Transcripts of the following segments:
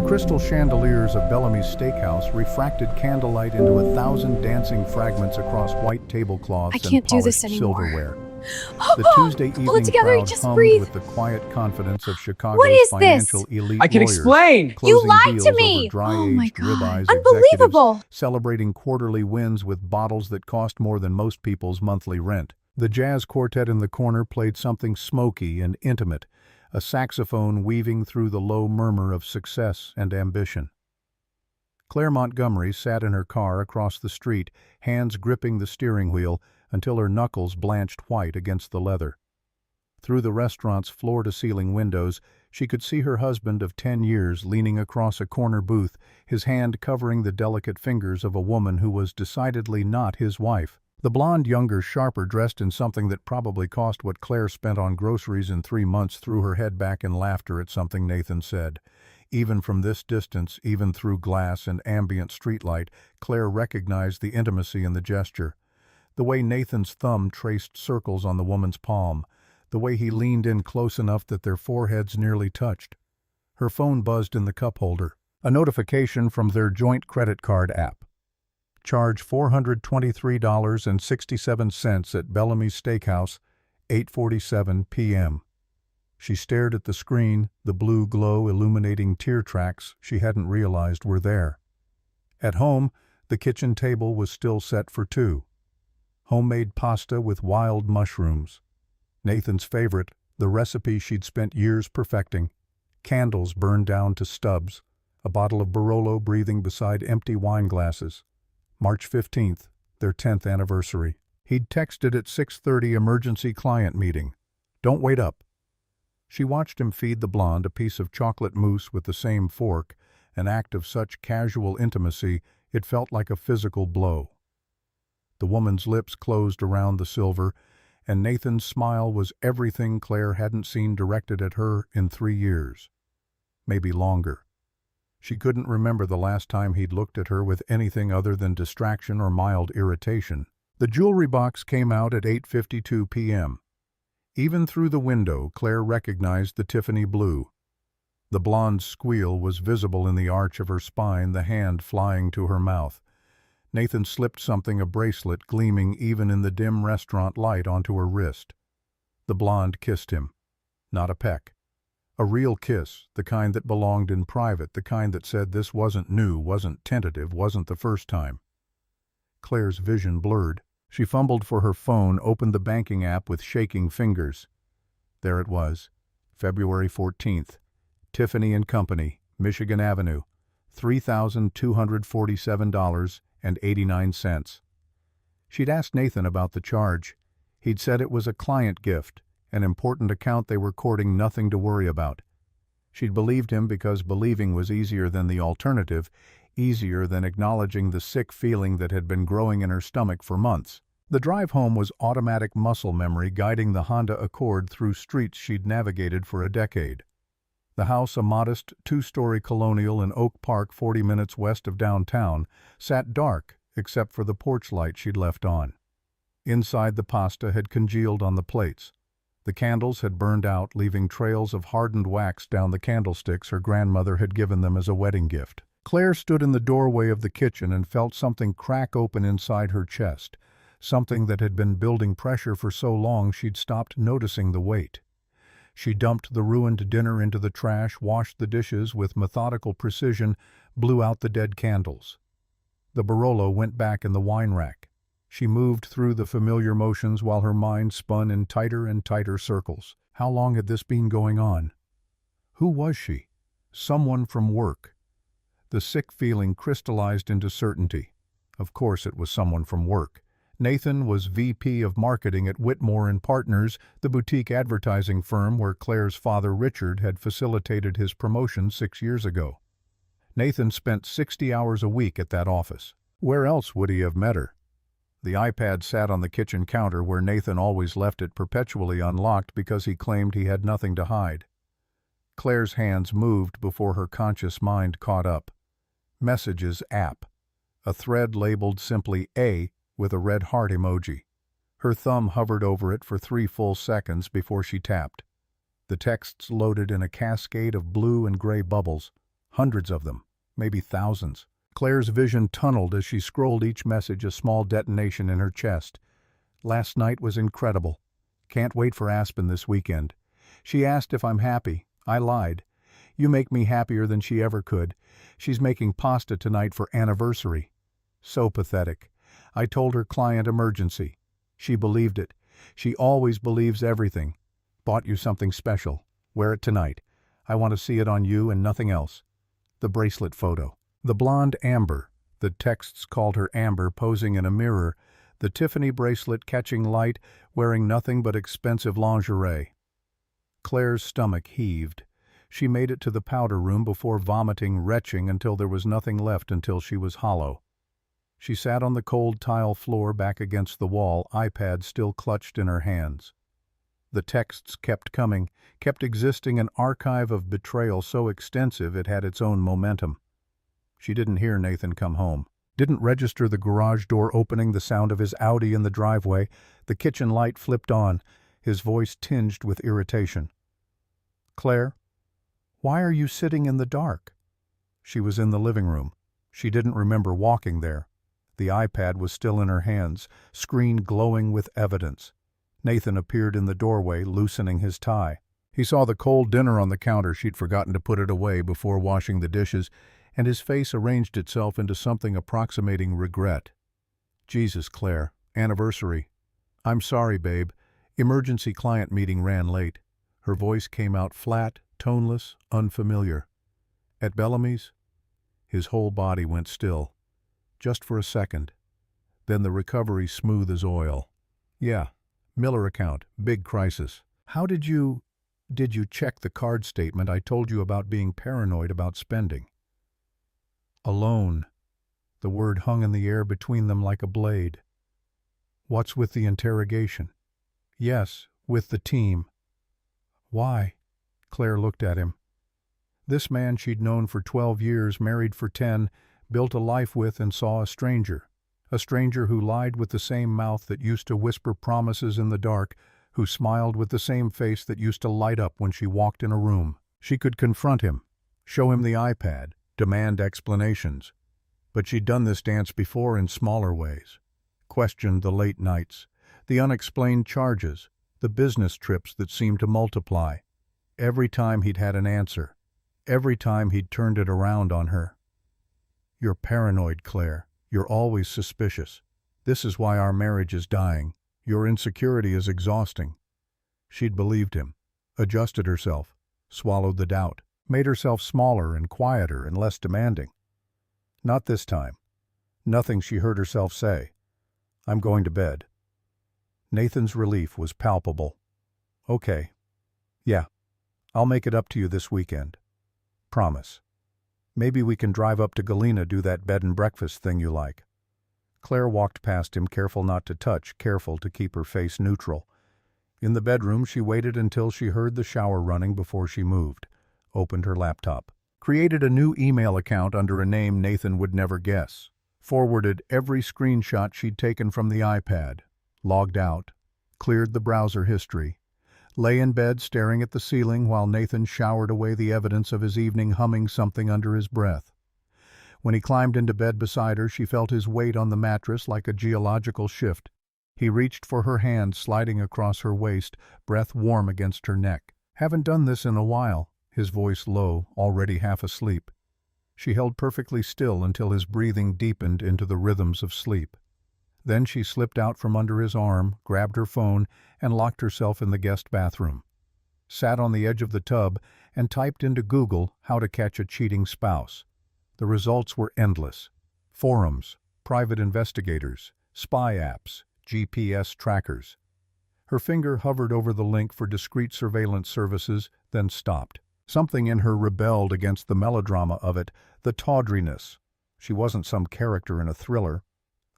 crystal chandeliers of Bellamy's Steakhouse refracted candlelight into 1,000 dancing fragments across white I tablecloths and can't do polished this anymore. silverware. The Tuesday Pull evening it together, crowd just hummed breathe. with the quiet confidence of What Chicago's is this? financial elite I can lawyers, explain. You closing lied deals to me. over dry-aged Oh my God. ribeyes Unbelievable. executives, celebrating quarterly wins with bottles that cost more than most people's monthly rent. The jazz quartet in the corner played something smoky and intimate, a saxophone weaving through the low murmur of success and ambition. Claire Montgomery sat in her car across the street, hands gripping the steering wheel until her knuckles blanched white against the leather. Through the restaurant's floor-to-ceiling windows, she could see her husband of 10 years leaning across a corner booth, his hand covering the delicate fingers of a woman who was decidedly not his wife. The blonde younger sharper dressed in something that probably cost what Claire spent on groceries in 3 months threw her head back in laughter at something Nathan said. Even from this distance, even through glass and ambient streetlight, Claire recognized the intimacy in the gesture. The way Nathan's thumb traced circles on the woman's palm, the way he leaned in close enough that their foreheads nearly touched. Her phone buzzed in the cup holder. A notification from their joint credit card app. Charge $423.67 at Bellamy's Steakhouse, 8:47 p.m. She stared at the screen, the blue glow illuminating tear tracks she hadn't realized were there. At home, the kitchen table was still set for two. Homemade pasta with wild mushrooms. Nathan's favorite, the recipe she'd spent years perfecting. Candles burned down to stubs. A bottle of Barolo breathing beside empty wine glasses. March 15th, their 10th anniversary. He'd texted at 6:30 emergency client meeting. Don't wait up. She watched him feed the blonde a piece of chocolate mousse with the same fork, an act of such casual intimacy it felt like a physical blow. The woman's lips closed around the silver, and Nathan's smile was everything Claire hadn't seen directed at her in 3 years. Maybe longer. She couldn't remember the last time he'd looked at her with anything other than distraction or mild irritation. The jewelry box came out at 8:52 p.m. Even through the window, Claire recognized the Tiffany blue. The blonde's squeal was visible in the arch of her spine, the hand flying to her mouth. Nathan slipped something, a bracelet gleaming even in the dim restaurant light, onto her wrist. The blonde kissed him. Not a peck. A real kiss, the kind that belonged in private, the kind that said this wasn't new, wasn't tentative, wasn't the first time. Claire's vision blurred. She fumbled for her phone, opened the banking app with shaking fingers. There it was, February 14th. Tiffany & Company, Michigan Avenue, $3,247.89. She'd asked Nathan about the charge. He'd said it was a client gift, an important account they were courting, nothing to worry about. She'd believed him because believing was easier than the alternative, easier than acknowledging the sick feeling that had been growing in her stomach for months. The drive home was automatic muscle memory guiding the Honda Accord through streets she'd navigated for a decade. The house, a modest 2-story colonial in Oak Park 40 minutes west of downtown, sat dark except for the porch light she'd left on. Inside, the pasta had congealed on the plates. The candles had burned out, leaving trails of hardened wax down the candlesticks her grandmother had given them as a wedding gift. Claire stood in the doorway of the kitchen and felt something crack open inside her chest, something that had been building pressure for so long she'd stopped noticing the weight. She dumped the ruined dinner into the trash, washed the dishes with methodical precision, blew out the dead candles. The Barolo went back in the wine rack. She moved through the familiar motions while her mind spun in tighter and tighter circles. How long had this been going on? Who was she? Someone from work. The sick feeling crystallized into certainty. Of course it was someone from work. Nathan was VP of Marketing at Whitmore & Partners, the boutique advertising firm where Claire's father Richard had facilitated his promotion 6 years ago. Nathan spent 60 hours a week at that office. Where else would he have met her? The iPad sat on the kitchen counter where Nathan always left it perpetually unlocked because he claimed he had nothing to hide. Claire's hands moved before her conscious mind caught up. Messages app. A thread labeled simply A with a red heart emoji. Her thumb hovered over it for 3 full seconds before she tapped. The texts loaded in a cascade of blue and gray bubbles. Hundreds of them, maybe thousands. Claire's vision tunneled as she scrolled each message, a small detonation in her chest. Last night was incredible. Can't wait for Aspen this weekend. She asked if I'm happy. I lied. You make me happier than she ever could. She's making pasta tonight for anniversary. So pathetic. I told her client emergency. She believed it. She always believes everything. Bought you something special. Wear it tonight. I want to see it on you and nothing else. The bracelet photo. The blonde Amber. The texts called her Amber, posing in a mirror. The Tiffany bracelet catching light, wearing nothing but expensive lingerie. Claire's stomach heaved. She made it to the powder room before vomiting, retching until there was nothing left, until she was hollow. She sat on the cold tile floor back against the wall, iPad still clutched in her hands. The texts kept coming, kept existing, an archive of betrayal so extensive it had its own momentum. She didn't hear Nathan come home. Didn't register the garage door opening, the sound of his Audi in the driveway. The kitchen light flipped on, his voice tinged with irritation. "Claire, why are you sitting in the dark?" She was in the living room. She didn't remember walking there. The iPad was still in her hands, screen glowing with evidence. Nathan appeared in the doorway, loosening his tie. He saw the cold dinner on the counter. She'd forgotten to put it away before washing the dishes, and his face arranged itself into something approximating regret. "Jesus, Claire. Anniversary. I'm sorry, babe. Emergency client meeting ran late." Her voice came out flat, toneless, unfamiliar. "At Bellamy's?" His whole body went still. Just for a second. Then the recovery smooth as oil. "Yeah. Miller account. Big crisis. How did you check the card statement? I told you about being paranoid about spending." "Alone." The word hung in the air between them like a blade. "What's with the interrogation?" "Yes, with the team." "Why?" Claire looked at him. This man she'd known for 12 years, married for 10, built a life with, and saw a stranger. A stranger who lied with the same mouth that used to whisper promises in the dark, who smiled with the same face that used to light up when she walked in a room. She could confront him, show him the iPad, demand explanations. But she'd done this dance before in smaller ways. Questioned the late nights, the unexplained charges, the business trips that seemed to multiply. Every time he'd had an answer. Every time he'd turned it around on her. "You're paranoid, Claire. You're always suspicious. This is why our marriage is dying. Your insecurity is exhausting." She'd believed him, adjusted herself, swallowed the doubt, made herself smaller and quieter and less demanding. Not this time. Nothing she heard herself say. "I'm going to bed." Nathan's relief was palpable. "Okay. Yeah. I'll make it up to you this weekend. Promise. Maybe we can drive up to Galena, do that bed and breakfast thing you like." Claire walked past him, careful not to touch, careful to keep her face neutral. In the bedroom, she waited until she heard the shower running before she moved, opened her laptop, created a new email account under a name Nathan would never guess, forwarded every screenshot she'd taken from the iPad, logged out, cleared the browser history, lay in bed staring at the ceiling while Nathan showered away the evidence of his evening, humming something under his breath. When he climbed into bed beside her, she felt his weight on the mattress like a geological shift. He reached for her hand, sliding across her waist, breath warm against her neck. "Haven't done this in a while," his voice low, already half asleep. She held perfectly still until his breathing deepened into the rhythms of sleep. Then she slipped out from under his arm, grabbed her phone, and locked herself in the guest bathroom. Sat on the edge of the tub and typed into Google how to catch a cheating spouse. The results were endless. Forums, private investigators, spy apps, GPS trackers. Her finger hovered over the link for discreet surveillance services, then stopped. Something in her rebelled against the melodrama of it, the tawdriness. She wasn't some character in a thriller.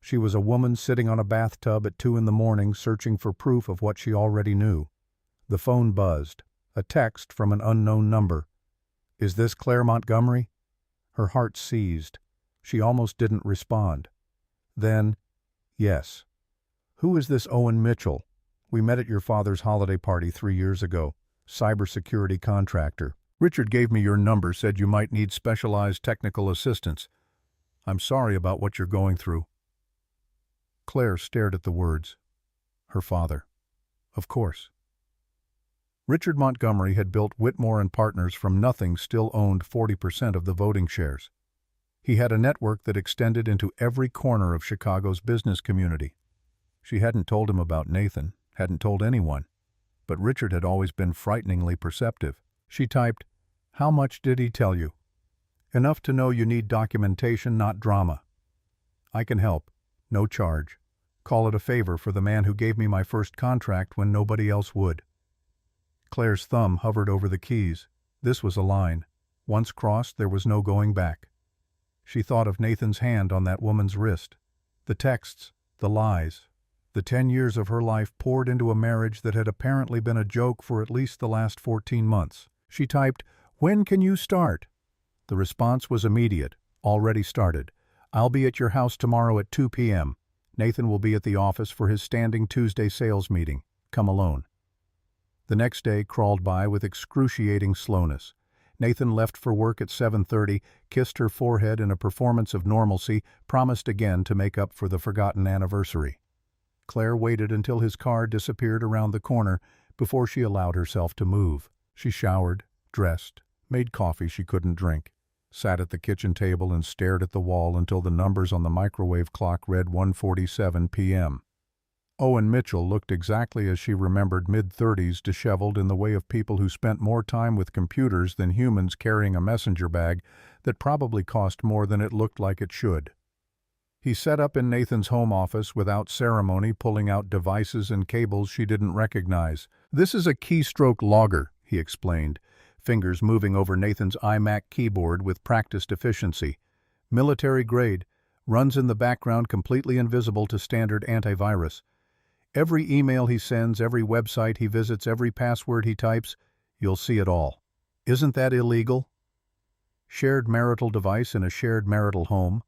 She was a woman sitting on a bathtub at 2 a.m, searching for proof of what she already knew. The phone buzzed. A text from an unknown number. "Is this Claire Montgomery?" Her heart seized. She almost didn't respond. Then, "Yes." "Who is this Owen Mitchell? We met at your father's holiday party 3 years ago. Cybersecurity contractor." Richard gave me your number, said you might need specialized technical assistance. I'm sorry about what you're going through. Claire stared at the words. Her father. Of course. Richard Montgomery had built Whitmore and Partners from nothing, still owned 40% of the voting shares. He had a network that extended into every corner of Chicago's business community. She hadn't told him about Nathan, hadn't told anyone, but Richard had always been frighteningly perceptive. She typed, "How much did he tell you?" "Enough to know you need documentation, not drama." "I can help. No charge. Call it a favor for the man who gave me my first contract when nobody else would." Claire's thumb hovered over the keys. This was a line. Once crossed, there was no going back. She thought of Nathan's hand on that woman's wrist. The texts, the lies, the 10 years of her life poured into a marriage that had apparently been a joke for at least the last 14 months. She typed, "When can you start?" The response was immediate. "Already started. I'll be at your house tomorrow at 2 p.m. Nathan will be at the office for his standing Tuesday sales meeting. Come alone." The next day crawled by with excruciating slowness. Nathan left for work at 7:30, kissed her forehead in a performance of normalcy, promised again to make up for the forgotten anniversary. Claire waited until his car disappeared around the corner before she allowed herself to move. She showered, dressed, made coffee she couldn't drink, sat at the kitchen table and stared at the wall until the numbers on the microwave clock read 1:47 p.m. Owen Mitchell looked exactly as she remembered, mid-30s, disheveled, in the way of people who spent more time with computers than humans carrying a messenger bag that probably cost more than it looked like it should. He set up in Nathan's home office without ceremony, pulling out devices and cables she didn't recognize. "This is a keystroke logger," he explained, fingers moving over Nathan's iMac keyboard with practiced efficiency. "Military grade, runs in the background, completely invisible to standard antivirus. Every email he sends, every website he visits, every password he types, you'll see it all. Isn't that illegal? Shared marital device in a shared marital home.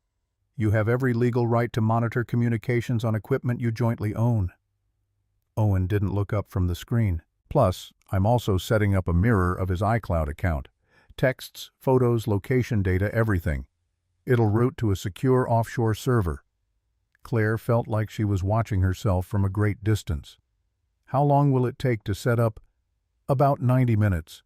You have every legal right to monitor communications on equipment you jointly own." Owen didn't look up from the screen. "Plus, I'm also setting up a mirror of his iCloud account. Texts, photos, location data, everything. It'll route to a secure offshore server." Claire felt like she was watching herself from a great distance. "How long will it take to set up?" "About 90 minutes.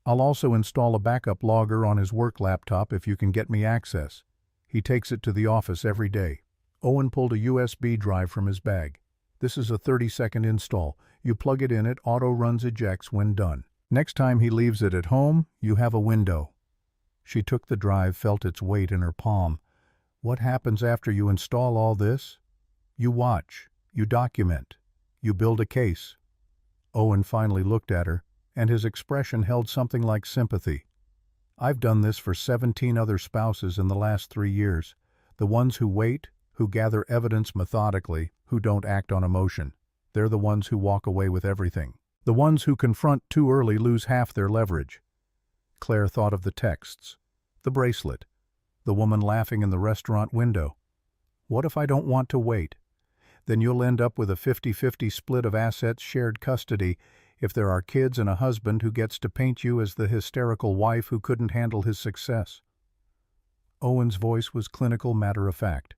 I'll also install a backup logger on his work laptop if you can get me access. He takes it to the office every day." Owen pulled a USB drive from his bag. "This is a 30-second install. You plug it in, it auto-runs ejects when done. Next time he leaves it at home, you have a window." She took the drive, felt its weight in her palm. "What happens after you install all this?" "You watch, you document, you build a case." Owen finally looked at her, and his expression held something like sympathy. "I've done this for 17 other spouses in the last 3 years. The ones who wait, who gather evidence methodically, who don't act on emotion. They're the ones who walk away with everything. The ones who confront too early lose half their leverage." Claire thought of the texts, the bracelet, the woman laughing in the restaurant window. "What if I don't want to wait? Then you'll end up with a 50-50 split of assets, shared custody, if there are kids, and a husband who gets to paint you as the hysterical wife who couldn't handle his success." Owen's voice was clinical, matter-of-fact.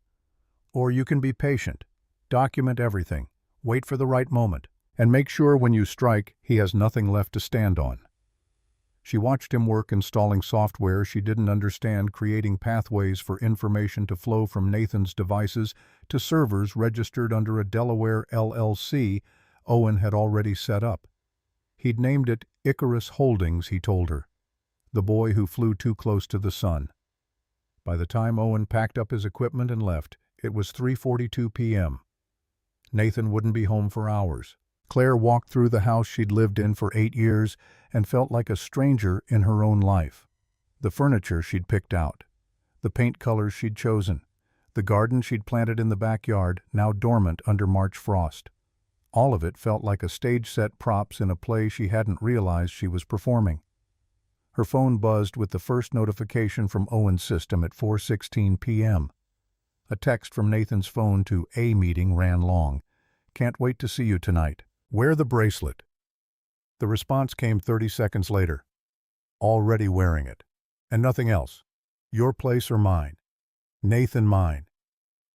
"Or you can be patient, document everything, wait for the right moment, and make sure when you strike, he has nothing left to stand on." She watched him work, installing software she didn't understand, creating pathways for information to flow from Nathan's devices to servers registered under a Delaware LLC Owen had already set up. He'd named it Icarus Holdings, he told her, the boy who flew too close to the sun. By the time Owen packed up his equipment and left, it was 3:42 p.m. Nathan wouldn't be home for hours. Claire walked through the house she'd lived in for 8 years and felt like a stranger in her own life. The furniture she'd picked out, the paint colors she'd chosen, the garden she'd planted in the backyard, now dormant under March frost. All of it felt like a stage-set props in a play she hadn't realized she was performing. Her phone buzzed with the first notification from Owen's system at 4:16 p.m. A text from Nathan's phone to a meeting ran long. "Can't wait to see you tonight. Wear the bracelet." The response came 30 seconds later. already wearing it. And nothing else. Your place or mine. Nathan mine.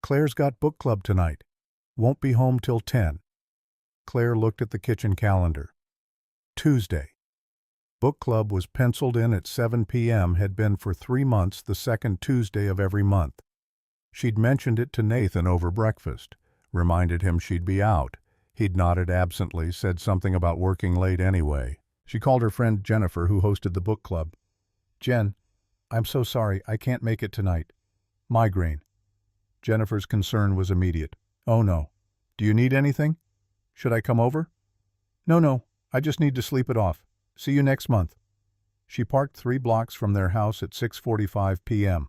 Claire's got book club tonight. Won't be home till 10. Claire looked at the kitchen calendar. Tuesday. Book club was penciled in at 7 p.m. had been for 3 months the second Tuesday of every month. She'd mentioned it to Nathan over breakfast, reminded him she'd be out. He'd nodded absently, said something about working late anyway. She called her friend Jennifer, who hosted the book club. "Jen, I'm so sorry, I can't make it tonight. Migraine." Jennifer's concern was immediate. "Oh no. Do you need anything? Should I come over?" No, I just need to sleep it off. See you next month." She parked 3 blocks from their house at 6:45 p.m.,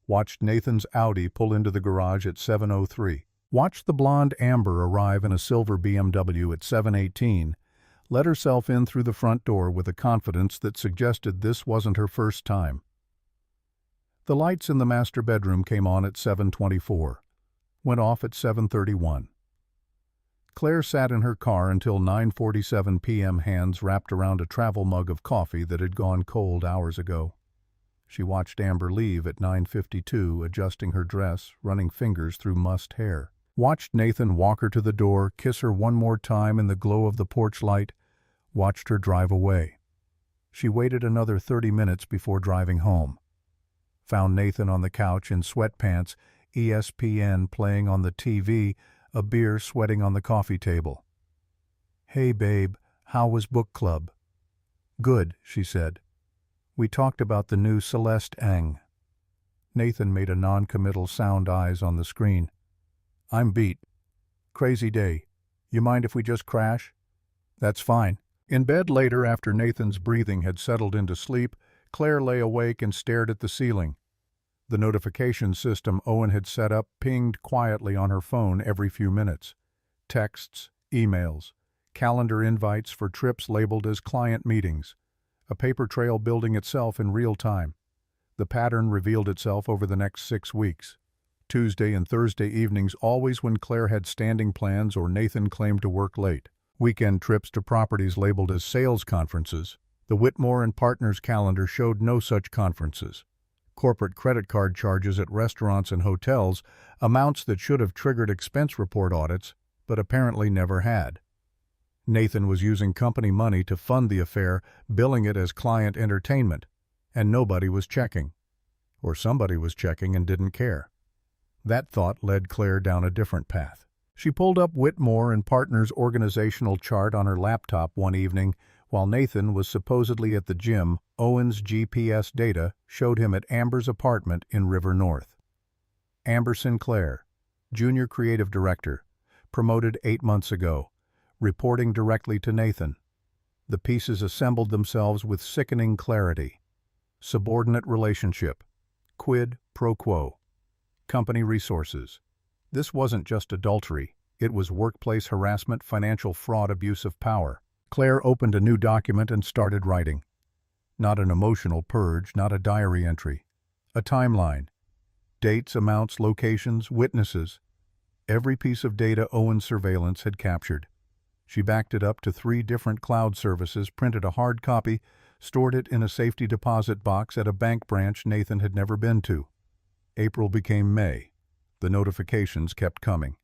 watched Nathan's Audi pull into the garage at 7:03, watched the blonde Amber arrive in a silver BMW at 7:18, let herself in through the front door with a confidence that suggested this wasn't her first time. The lights in the master bedroom came on at 7:24, went off at 7:31. Claire sat in her car until 9:47 p.m., hands wrapped around a travel mug of coffee that had gone cold hours ago. She watched Amber leave at 9:52, adjusting her dress, running fingers through mussed hair. Watched Nathan walk her to the door, kiss her one more time in the glow of the porch light, watched her drive away. She waited another 30 minutes before driving home. Found Nathan on the couch in sweatpants, ESPN playing on the TV, a beer sweating on the coffee table. "Hey, babe, how was book club?" "Good," she said. "We talked about the new Celeste Ng." Nathan made a non-committal sound eyes on the screen. "I'm beat. Crazy day. You mind if we just crash?" "That's fine." In bed later, after Nathan's breathing had settled into sleep, Claire lay awake and stared at the ceiling. The notification system Owen had set up pinged quietly on her phone every few minutes. Texts, emails, calendar invites for trips labeled as client meetings, a paper trail building itself in real time. The pattern revealed itself over the next 6 weeks. Tuesday and Thursday evenings always when Claire had standing plans or Nathan claimed to work late. Weekend trips to properties labeled as sales conferences. The Whitmore and Partners calendar showed no such conferences. Corporate credit card charges at restaurants and hotels, amounts that should have triggered expense report audits, but apparently never had. Nathan was using company money to fund the affair, billing it as client entertainment, and nobody was checking. Or somebody was checking and didn't care. That thought led Claire down a different path. She pulled up Whitmore and Partners' organizational chart on her laptop one evening. While Nathan was supposedly at the gym, Owen's GPS data showed him at Amber's apartment in River North. Amber Sinclair, Junior Creative Director, promoted 8 months ago, reporting directly to Nathan. The pieces assembled themselves with sickening clarity. Subordinate relationship. Quid pro quo. Company resources. This wasn't just adultery. It was workplace harassment, financial fraud, abuse of power. Claire opened a new document and started writing. Not an emotional purge, not a diary entry. A timeline. Dates, amounts, locations, witnesses. Every piece of data Owen's surveillance had captured. She backed it up to 3 different cloud services, printed a hard copy, stored it in a safety deposit box at a bank branch Nathan had never been to. April became May. The notifications kept coming.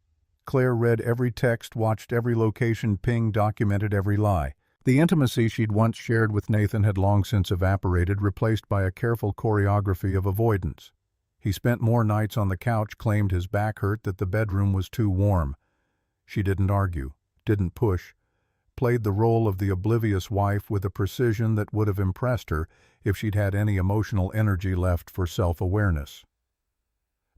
Claire read every text, watched every location ping, documented every lie. The intimacy she'd once shared with Nathan had long since evaporated, replaced by a careful choreography of avoidance. He spent more nights on the couch, claimed his back hurt, that the bedroom was too warm. She didn't argue, didn't push, played the role of the oblivious wife with a precision that would have impressed her if she'd had any emotional energy left for self-awareness.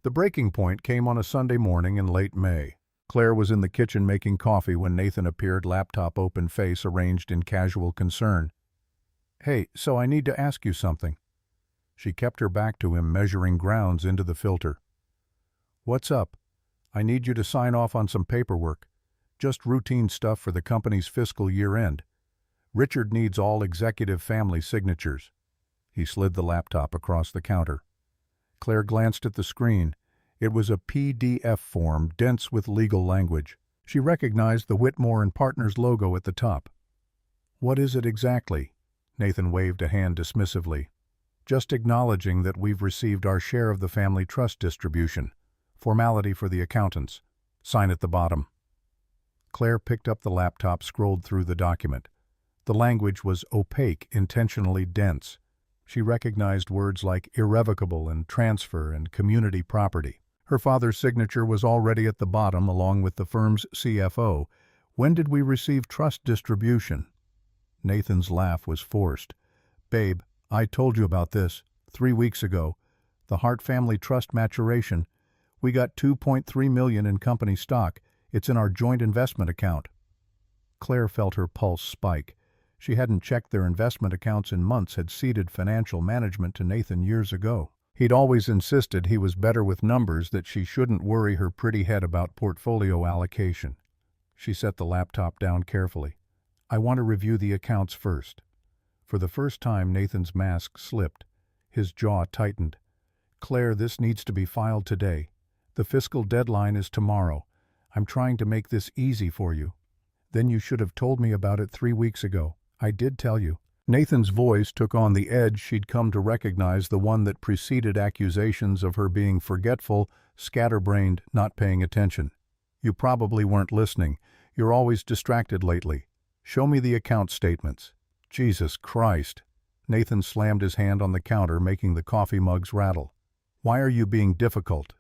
The breaking point came on a Sunday morning in late May. Claire was in the kitchen making coffee when Nathan appeared, laptop open, face arranged in casual concern. "Hey, so I need to ask you something." She kept her back to him, measuring grounds into the filter. "What's up? I need you to sign off on some paperwork. Just routine stuff for the company's fiscal year-end. Richard needs all executive family signatures." He slid the laptop across the counter. Claire glanced at the screen. It was a PDF form, dense with legal language. She recognized the Whitmore and Partners logo at the top. "What is it exactly?" Nathan waved a hand dismissively. Just acknowledging that we've received our share of the family trust distribution. Formality for the accountants. Sign at the bottom. Claire picked up the laptop, scrolled through the document. The language was opaque, intentionally dense. She recognized words like irrevocable and transfer and community property. Her father's signature was already at the bottom, along with the firm's CFO. When did we receive trust distribution? Nathan's laugh was forced. Babe, I told you about this 3 weeks ago. The Hart family trust maturation. We got $2.3 million in company stock. It's in our joint investment account. Claire felt her pulse spike. She hadn't checked their investment accounts in months, had ceded financial management to Nathan years ago. He'd always insisted he was better with numbers, that she shouldn't worry her pretty head about portfolio allocation. She set the laptop down carefully. I want to review the accounts first. For the first time, Nathan's mask slipped. His jaw tightened. Claire, this needs to be filed today. The fiscal deadline is tomorrow. I'm trying to make this easy for you. Then you should have told me about it 3 weeks ago. I did tell you. Nathan's voice took on the edge she'd come to recognize, the one that preceded accusations of her being forgetful, scatterbrained, not paying attention. You probably weren't listening. You're always distracted lately. Show me the account statements. Jesus Christ. Nathan slammed his hand on the counter, making the coffee mugs rattle. Why are you being difficult?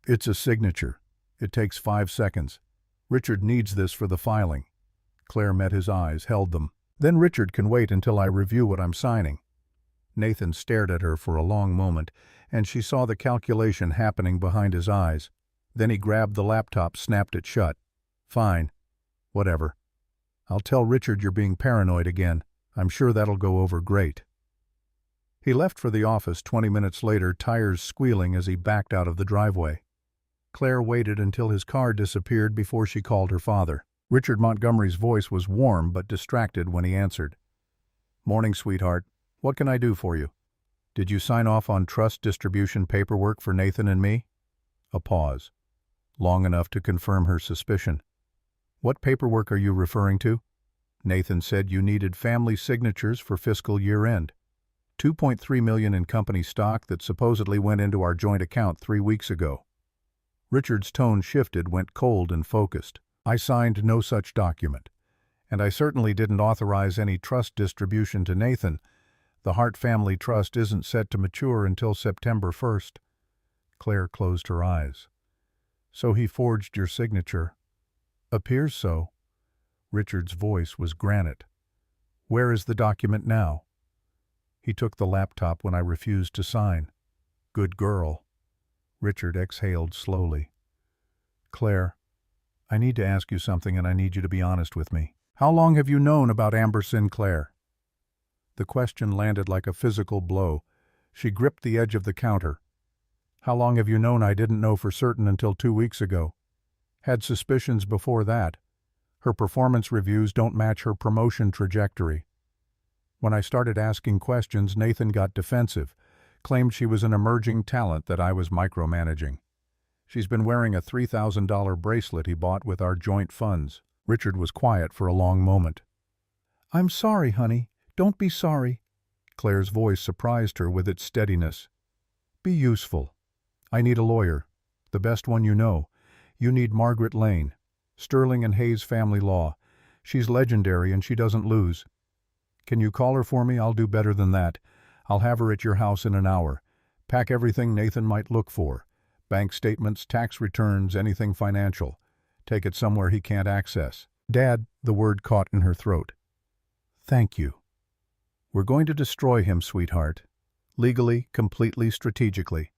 It's a signature. It takes 5 seconds. Richard needs this for the filing. Claire met his eyes, held them. Then Richard can wait until I review what I'm signing. Nathan stared at her for a long moment, and she saw the calculation happening behind his eyes. Then he grabbed the laptop, snapped it shut. Fine. Whatever. I'll tell Richard you're being paranoid again. I'm sure that'll go over great. He left for the office 20 minutes later, tires squealing as he backed out of the driveway. Claire waited until his car disappeared before she called her father. Richard Montgomery's voice was warm but distracted when he answered. Morning, sweetheart. What can I do for you? Did you sign off on trust distribution paperwork for Nathan and me? A pause. Long enough to confirm her suspicion. What paperwork are you referring to? Nathan said you needed family signatures for fiscal year end. $2.3 million in company stock that supposedly went into our joint account 3 weeks ago. Richard's tone shifted, went cold and focused. I signed no such document. And I certainly didn't authorize any trust distribution to Nathan. The Hart family trust isn't set to mature until September 1st. Claire closed her eyes. So he forged your signature. Appears so. Richard's voice was granite. Where is the document now? He took the laptop when I refused to sign. Good girl. Richard exhaled slowly. Claire, I need to ask you something, and I need you to be honest with me. How long have you known about Amber Sinclair? The question landed like a physical blow. She gripped the edge of the counter. How long have you known? I didn't know for certain until 2 weeks ago. Had suspicions before that. Her performance reviews don't match her promotion trajectory. When I started asking questions, Nathan got defensive, claimed she was an emerging talent that I was micromanaging. She's been wearing a $3,000 bracelet he bought with our joint funds. Richard was quiet for a long moment. I'm sorry, honey. Don't be sorry. Claire's voice surprised her with its steadiness. Be useful. I need a lawyer. The best one you know. You need Margaret Lane. Sterling and Hayes family law. She's legendary and she doesn't lose. Can you call her for me? I'll do better than that. I'll have her at your house in an hour. Pack everything Nathan might look for. Bank statements, tax returns, anything financial. Take it somewhere he can't access. Dad, the word caught in her throat. Thank you. We're going to destroy him, sweetheart. Legally, completely, strategically.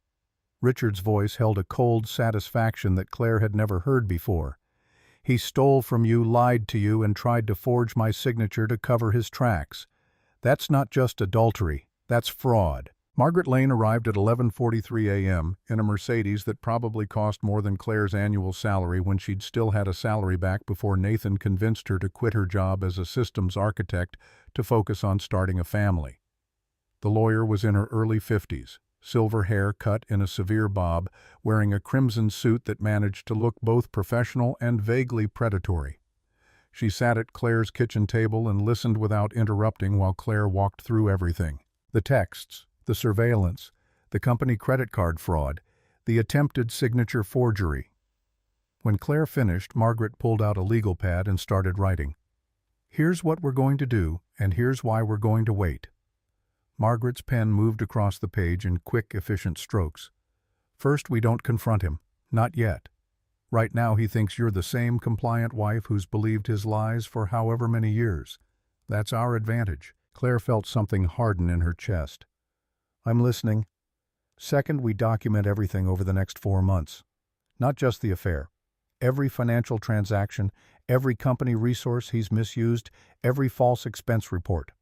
Richard's voice held a cold satisfaction that Claire had never heard before. He stole from you, lied to you, and tried to forge my signature to cover his tracks. That's not just adultery, that's fraud. Margaret Lane arrived at 11:43 a.m. in a Mercedes that probably cost more than Claire's annual salary when she'd still had a salary back before Nathan convinced her to quit her job as a systems architect to focus on starting a family. The lawyer was in her early 50s, silver hair cut in a severe bob, wearing a crimson suit that managed to look both professional and vaguely predatory. She sat at Claire's kitchen table and listened without interrupting while Claire walked through everything. The texts, the surveillance, the company credit card fraud, the attempted signature forgery. When Claire finished, Margaret pulled out a legal pad and started writing. "Here's what we're going to do, and here's why we're going to wait." Margaret's pen moved across the page in quick, efficient strokes. "First, we don't confront him. Not yet. Right now he thinks you're the same compliant wife who's believed his lies for however many years. That's our advantage." Claire felt something harden in her chest. "I'm listening." "Second, we document everything over the next 4 months. Not just the affair. Every financial transaction, every company resource he's misused, every false expense report.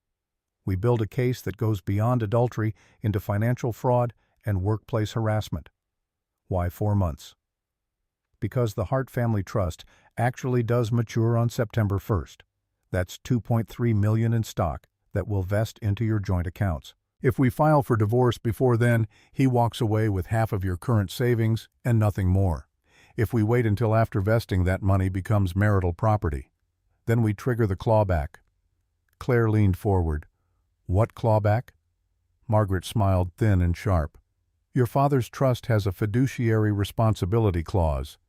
We build a case that goes beyond adultery into financial fraud and workplace harassment." Why 4 months? Because the Hart Family Trust actually does mature on September 1st. That's $2.3 million in stock that will vest into your joint accounts. If we file for divorce before then, he walks away with half of your current savings and nothing more. If we wait until after vesting, that money becomes marital property. Then we trigger the clawback. Claire leaned forward. "What clawback?" Margaret smiled thin and sharp. "Your father's trust has a fiduciary responsibility clause.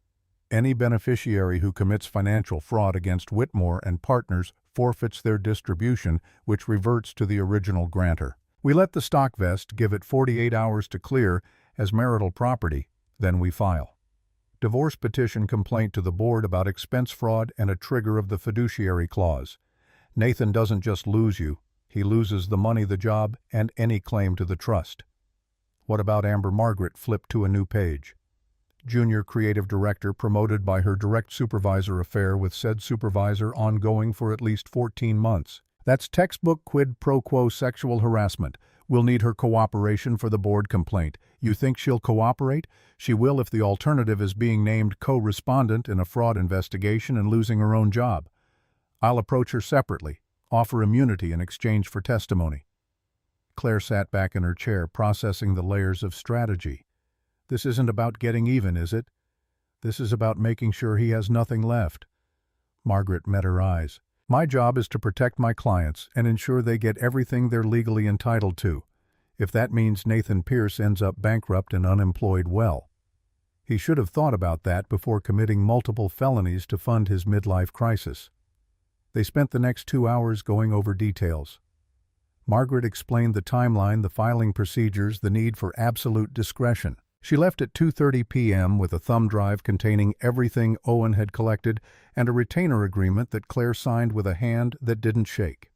Any beneficiary who commits financial fraud against Whitmore and partners forfeits their distribution, which reverts to the original grantor. We let the stock vest, give it 48 hours to clear as marital property, then we file. Divorce petition complaint to the board about expense fraud and a trigger of the fiduciary clause. Nathan doesn't just lose you, he loses the money, the job, and any claim to the trust." What about Amber? Margaret flipped to a new page. "Junior creative director promoted by her direct supervisor, affair with said supervisor ongoing for at least 14 months. That's textbook quid pro quo sexual harassment. We'll need her cooperation for the board complaint. You think she'll cooperate? She will if the alternative is being named co-respondent in a fraud investigation and losing her own job. I'll approach her separately, offer immunity in exchange for testimony." Claire sat back in her chair, processing the layers of strategy. "This isn't about getting even, is it? This is about making sure he has nothing left." Margaret met her eyes. "My job is to protect my clients and ensure they get everything they're legally entitled to. If that means Nathan Pierce ends up bankrupt and unemployed, well, he should have thought about that before committing multiple felonies to fund his midlife crisis." They spent the next 2 hours going over details. Margaret explained the timeline, the filing procedures, the need for absolute discretion. She left at 2:30 p.m. with a thumb drive containing everything Owen had collected and a retainer agreement that Claire signed with a hand that didn't shake.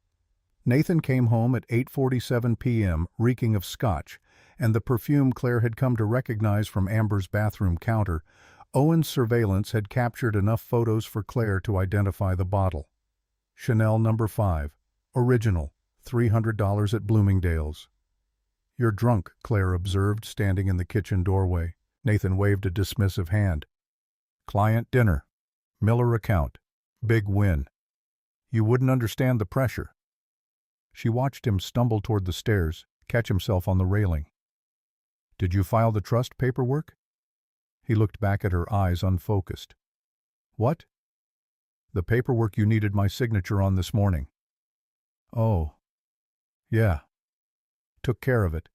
Nathan came home at 8:47 p.m., reeking of scotch, and the perfume Claire had come to recognize from Amber's bathroom counter. Owen's surveillance had captured enough photos for Claire to identify the bottle. Chanel No. 5, original, $300 at Bloomingdale's. "You're drunk," Claire observed, standing in the kitchen doorway. Nathan waved a dismissive hand. "Client dinner. Miller account. Big win. You wouldn't understand the pressure." She watched him stumble toward the stairs, catch himself on the railing. "Did you file the trust paperwork?" He looked back at her, eyes unfocused. "What?" "The paperwork you needed my signature on this morning." "Oh. Yeah. Took care of it."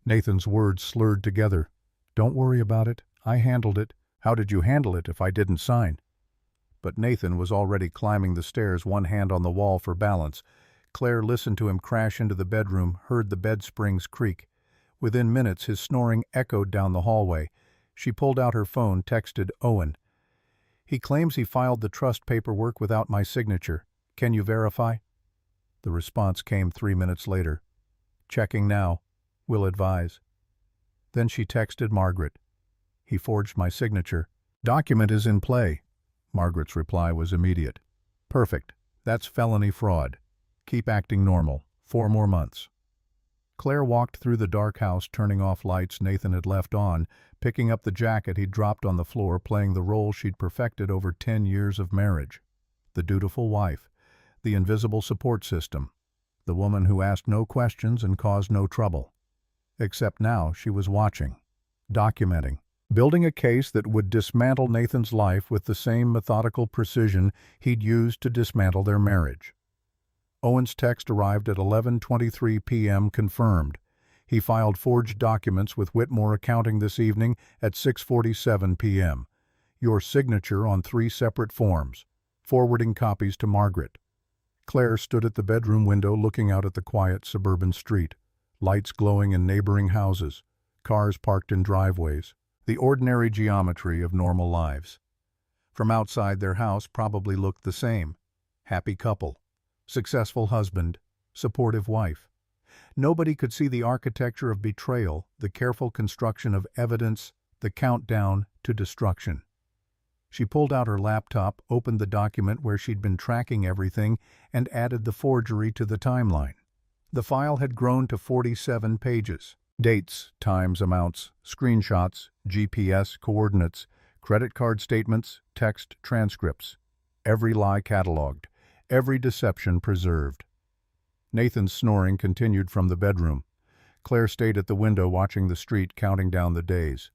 Nathan's words slurred together. "Don't worry about it. I handled it." "How did you handle it if I didn't sign?" But Nathan was already climbing the stairs, one hand on the wall for balance. Claire listened to him crash into the bedroom, heard the bed springs creak. Within minutes, his snoring echoed down the hallway. She pulled out her phone, texted Owen. "He claims he filed the trust paperwork without my signature. Can you verify?" The response came 3 minutes later. "Checking now. Will advise." Then she texted Margaret. "He forged my signature. Document is in play." Margaret's reply was immediate. "Perfect. That's felony fraud. Keep acting normal. 4 more months." Claire walked through the dark house, turning off lights Nathan had left on, picking up the jacket he'd dropped on the floor, playing the role she'd perfected over 10 years of marriage. The dutiful wife, the invisible support system, the woman who asked no questions and caused no trouble. Except now she was watching, documenting, building a case that would dismantle Nathan's life with the same methodical precision he'd used to dismantle their marriage. Owen's text arrived at 11:23 p.m. confirmed. He filed forged documents with Whitmore Accounting this evening at 6:47 p.m. Your signature on 3 separate forms. Forwarding copies to Margaret. Claire stood at the bedroom window looking out at the quiet suburban street. Lights glowing in neighboring houses. Cars parked in driveways. The ordinary geometry of normal lives. From outside, their house probably looked the same. Happy couple. Successful husband. Supportive wife. Nobody could see the architecture of betrayal, the careful construction of evidence, the countdown to destruction. She pulled out her laptop, opened the document where she'd been tracking everything, and added the forgery to the timeline. The file had grown to 47 pages. Dates, times, amounts, screenshots, GPS coordinates, credit card statements, text transcripts. Every lie cataloged, every deception preserved. Nathan's snoring continued from the bedroom. Claire stayed at the window watching the street, counting down the days.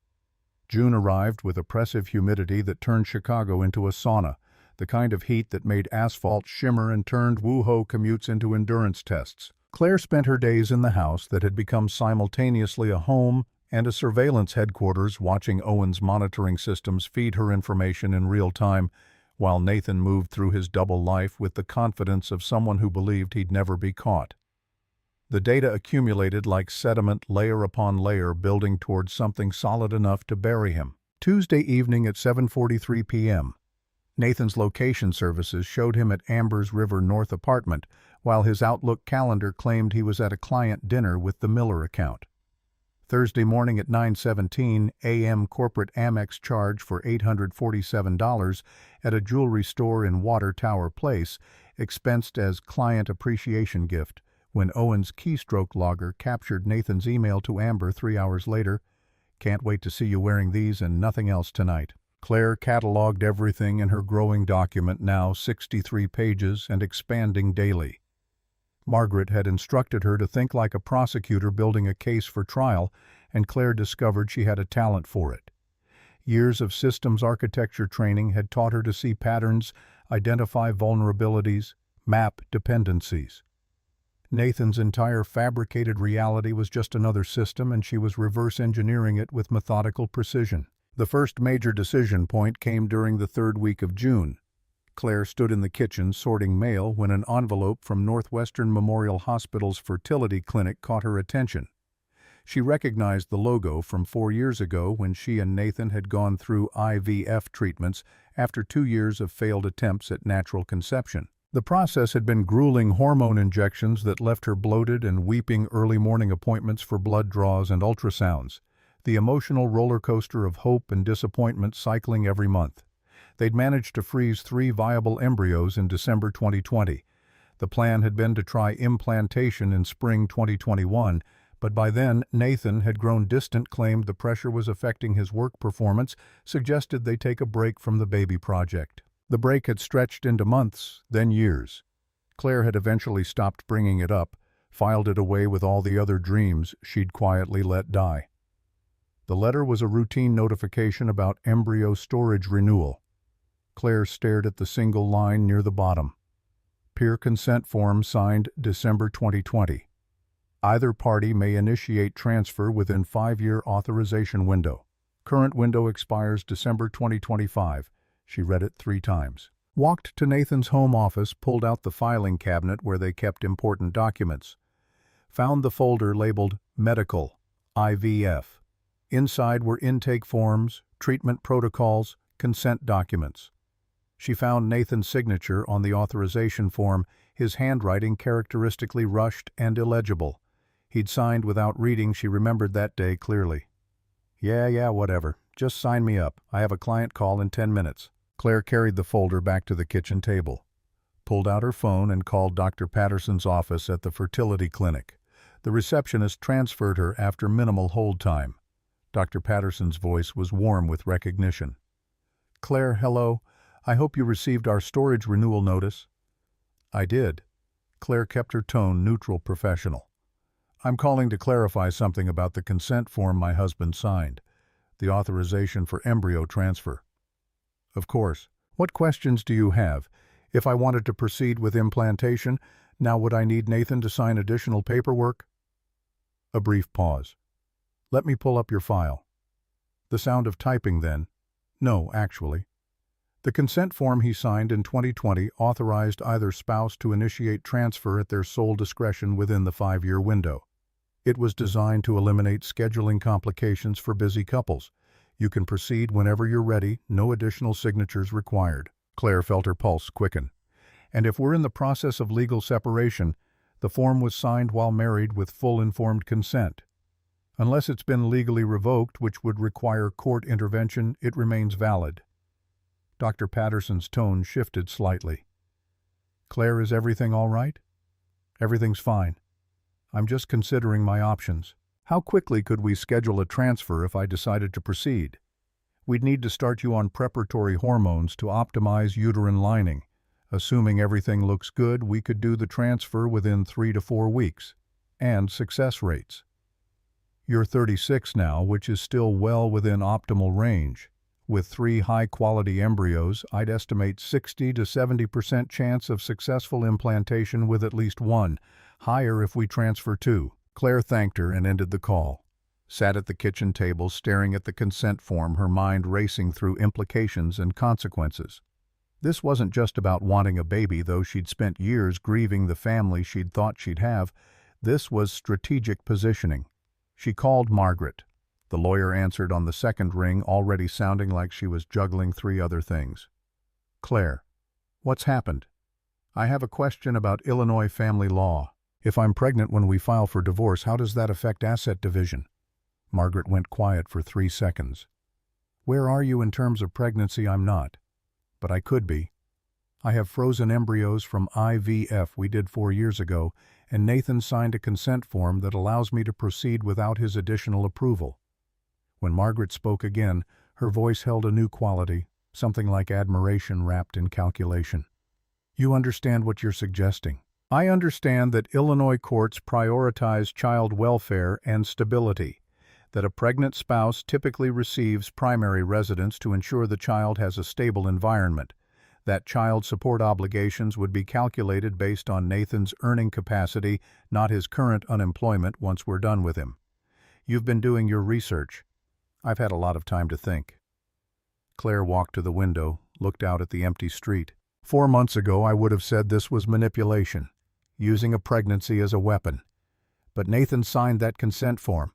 June arrived with oppressive humidity that turned Chicago into a sauna, the kind of heat that made asphalt shimmer and turned woo-ho commutes into endurance tests. Claire spent her days in the house that had become simultaneously a home and a surveillance headquarters, watching Owen's monitoring systems feed her information in real time, while Nathan moved through his double life with the confidence of someone who believed he'd never be caught. The data accumulated like sediment, layer upon layer, building towards something solid enough to bury him. Tuesday evening at 7:43 p.m. Nathan's location services showed him at Amber's River North apartment, while his Outlook calendar claimed he was at a client dinner with the Miller account. Thursday morning at 9:17 a.m. corporate Amex charge for $847 at a jewelry store in Water Tower Place, expensed as client appreciation gift, when Owen's keystroke logger captured Nathan's email to Amber 3 hours later. Can't wait to see you wearing these and nothing else tonight. Claire cataloged everything in her growing document, now 63 pages and expanding daily. Margaret had instructed her to think like a prosecutor building a case for trial, and Claire discovered she had a talent for it. Years of systems architecture training had taught her to see patterns, identify vulnerabilities, map dependencies. Nathan's entire fabricated reality was just another system, and she was reverse engineering it with methodical precision. The first major decision point came during the 3rd week of June. Claire stood in the kitchen sorting mail when an envelope from Northwestern Memorial Hospital's fertility clinic caught her attention. She recognized the logo from 4 years ago when she and Nathan had gone through IVF treatments after 2 years of failed attempts at natural conception. The process had been grueling hormone injections that left her bloated and weeping, early morning appointments for blood draws and ultrasounds, the emotional roller coaster of hope and disappointment cycling every month. They'd managed to freeze 3 viable embryos in December 2020. The plan had been to try implantation in spring 2021, but by then Nathan had grown distant, claimed the pressure was affecting his work performance, suggested they take a break from the baby project. The break had stretched into months, then years. Claire had eventually stopped bringing it up, filed it away with all the other dreams she'd quietly let die. The letter was a routine notification about embryo storage renewal. Claire stared at the single line near the bottom. Peer consent form signed December 2020. Either party may initiate transfer within 5-year authorization window. Current window expires December 2025. She read it 3 times. Walked to Nathan's home office, pulled out the filing cabinet where they kept important documents. Found the folder labeled Medical, IVF. Inside were intake forms, treatment protocols, consent documents. She found Nathan's signature on the authorization form, his handwriting characteristically rushed and illegible. He'd signed without reading. She remembered that day clearly. Yeah, whatever. Just sign me up. I have a client call in 10 minutes. Claire carried the folder back to the kitchen table, pulled out her phone and called Dr. Patterson's office at the fertility clinic. The receptionist transferred her after minimal hold time. Dr. Patterson's voice was warm with recognition. Claire, hello. I hope you received our storage renewal notice. I did. Claire kept her tone neutral, professional. I'm calling to clarify something about the consent form my husband signed. the authorization for embryo transfer. Of course. What questions do you have? If I wanted to proceed with implantation, now would I need Nathan to sign additional paperwork? A brief pause. Let me pull up your file. The sound of typing then. No, actually. The consent form he signed in 2020 authorized either spouse to initiate transfer at their sole discretion within the 5-year window. It was designed to eliminate scheduling complications for busy couples. You can proceed whenever you're ready, no additional signatures required. Claire felt her pulse quicken. And if we're in the process of legal separation, the form was signed while married with full informed consent. Unless it's been legally revoked, which would require court intervention, it remains valid. Dr. Patterson's tone shifted slightly. Claire, is everything all right? Everything's fine. I'm just considering my options. How quickly could we schedule a transfer if I decided to proceed? We'd need to start you on preparatory hormones to optimize uterine lining. Assuming everything looks good, we could do the transfer within 3 to 4 weeks. And success rates. You're 36 now, which is still well within optimal range. With 3 high-quality embryos, I'd estimate 60 to 70% chance of successful implantation with at least 1, higher if we transfer 2. Claire thanked her and ended the call. Sat at the kitchen table staring at the consent form, her mind racing through implications and consequences. This wasn't just about wanting a baby, though she'd spent years grieving the family she'd thought she'd have. This was strategic positioning. She called Margaret. The lawyer answered on the second ring, already sounding like she was juggling 3 other things. Claire, what's happened? I have a question about Illinois family law. If I'm pregnant when we file for divorce, how does that affect asset division? Margaret went quiet for 3 seconds. Where are you in terms of pregnancy? I'm not. But I could be. I have frozen embryos from IVF we did 4 years ago, and Nathan signed a consent form that allows me to proceed without his additional approval. When Margaret spoke again, her voice held a new quality, something like admiration wrapped in calculation. You understand what you're suggesting. I understand that Illinois courts prioritize child welfare and stability, that a pregnant spouse typically receives primary residence to ensure the child has a stable environment, that child support obligations would be calculated based on Nathan's earning capacity, not his current unemployment once we're done with him. You've been doing your research. I've had a lot of time to think. Claire walked to the window, looked out at the empty street. 4 months ago, I would have said this was manipulation, using a pregnancy as a weapon. But Nathan signed that consent form.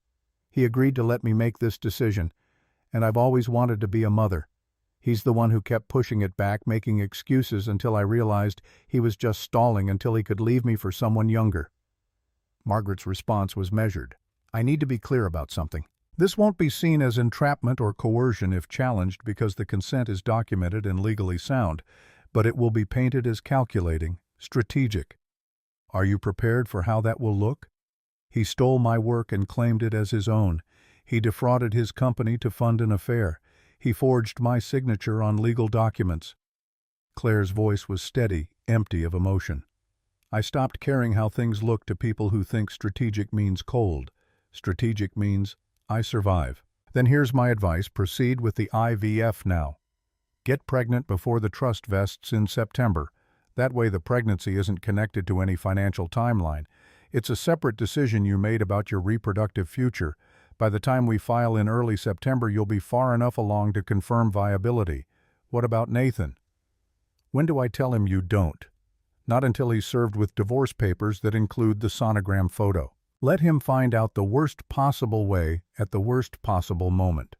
He agreed to let me make this decision, and I've always wanted to be a mother. He's the one who kept pushing it back, making excuses until I realized he was just stalling until he could leave me for someone younger. Margaret's response was measured. I need to be clear about something. This won't be seen as entrapment or coercion if challenged because the consent is documented and legally sound, but it will be painted as calculating, strategic. Are you prepared for how that will look? He stole my work and claimed it as his own. He defrauded his company to fund an affair. He forged my signature on legal documents. Claire's voice was steady, empty of emotion. I stopped caring how things look to people who think strategic means cold. Strategic means I survive. Then here's my advice. Proceed with the IVF now. Get pregnant before the trust vests in September. That way the pregnancy isn't connected to any financial timeline. It's a separate decision you made about your reproductive future. By the time we file in early September, you'll be far enough along to confirm viability. What about Nathan? When do I tell him you don't? Not until he's served with divorce papers that include the sonogram photo. Let him find out the worst possible way at the worst possible moment.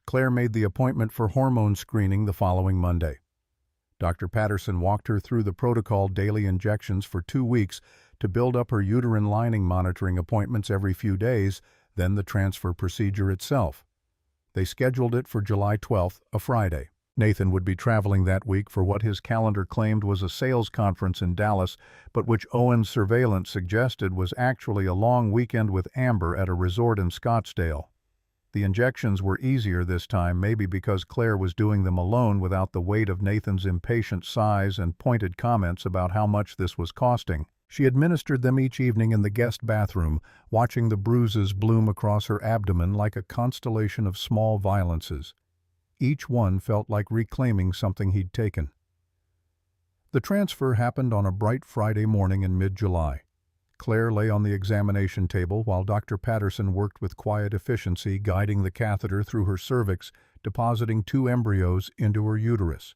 Claire made the appointment for hormone screening the following Monday. Dr. Patterson walked her through the protocol daily injections for 2 weeks to build up her uterine lining monitoring appointments every few days, then the transfer procedure itself. They scheduled it for July 12th, a Friday. Nathan would be traveling that week for what his calendar claimed was a sales conference in Dallas, but which Owen's surveillance suggested was actually a long weekend with Amber at a resort in Scottsdale. The injections were easier this time, maybe because Claire was doing them alone without the weight of Nathan's impatient sighs and pointed comments about how much this was costing. She administered them each evening in the guest bathroom, watching the bruises bloom across her abdomen like a constellation of small violences. Each one felt like reclaiming something he'd taken. The transfer happened on a bright Friday morning in mid-July. Claire lay on the examination table while Dr. Patterson worked with quiet efficiency, guiding the catheter through her cervix, depositing 2 embryos into her uterus.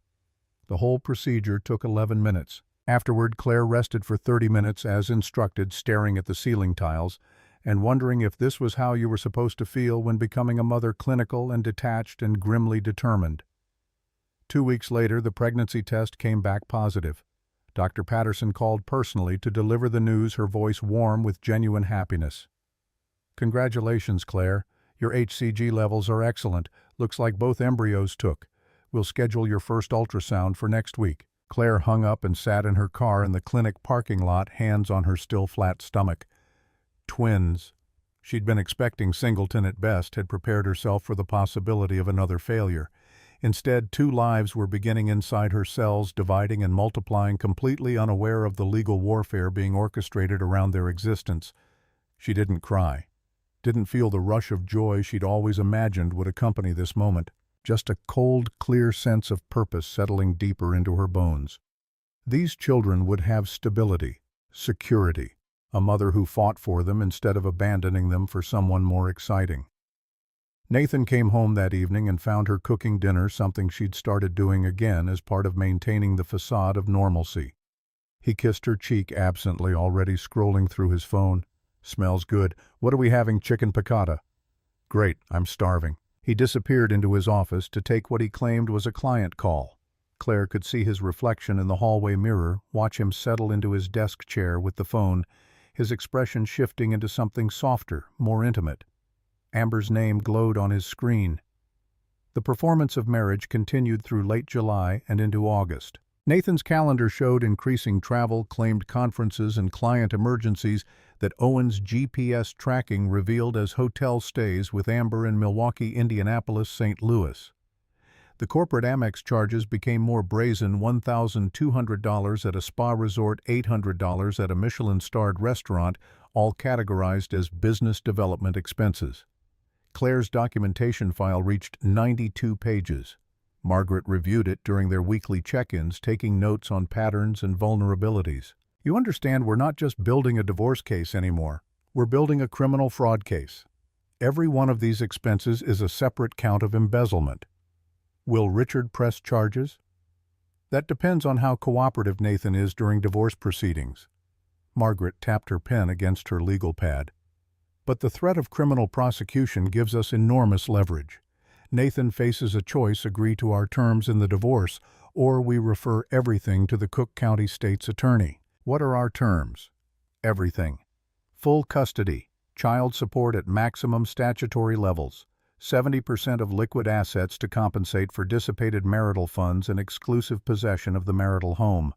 The whole procedure took 11 minutes. Afterward, Claire rested for 30 minutes as instructed, staring at the ceiling tiles and wondering if this was how you were supposed to feel when becoming a mother, clinical and detached and grimly determined. 2 weeks later, the pregnancy test came back positive. Dr. Patterson called personally to deliver the news, her voice warm with genuine happiness. "Congratulations, Claire. Your HCG levels are excellent. Looks like both embryos took. We'll schedule your first ultrasound for next week." Claire hung up and sat in her car in the clinic parking lot, hands on her still flat stomach. Twins. She'd been expecting singleton at best, had prepared herself for the possibility of another failure. Instead, 2 lives were beginning inside her cells, dividing and multiplying, completely unaware of the legal warfare being orchestrated around their existence. She didn't cry. Didn't feel the rush of joy she'd always imagined would accompany this moment. Just a cold, clear sense of purpose settling deeper into her bones. These children would have stability, security, a mother who fought for them instead of abandoning them for someone more exciting. Nathan came home that evening and found her cooking dinner, something she'd started doing again as part of maintaining the facade of normalcy. He kissed her cheek absently, already scrolling through his phone. "Smells good. What are we having, chicken piccata?" "Great, I'm starving." He disappeared into his office to take what he claimed was a client call. Claire could see his reflection in the hallway mirror, watch him settle into his desk chair with the phone, his expression shifting into something softer, more intimate. Amber's name glowed on his screen. The performance of marriage continued through late July and into August. Nathan's calendar showed increasing travel, claimed conferences, and client emergencies that Owen's GPS tracking revealed as hotel stays with Amber in Milwaukee, Indianapolis, St. Louis. The corporate Amex charges became more brazen: $1,200 at a spa resort, $800 at a Michelin-starred restaurant, all categorized as business development expenses. Claire's documentation file reached 92 pages. Margaret reviewed it during their weekly check-ins, taking notes on patterns and vulnerabilities. "You understand, we're not just building a divorce case anymore. We're building a criminal fraud case. Every one of these expenses is a separate count of embezzlement. Will Richard press charges?" "That depends on how cooperative Nathan is during divorce proceedings." Margaret tapped her pen against her legal pad. "But the threat of criminal prosecution gives us enormous leverage. Nathan faces a choice: agree to our terms in the divorce, or we refer everything to the Cook County State's attorney." "What are our terms?" "Everything. Full custody, child support at maximum statutory levels, 70% of liquid assets to compensate for dissipated marital funds and exclusive possession of the marital home,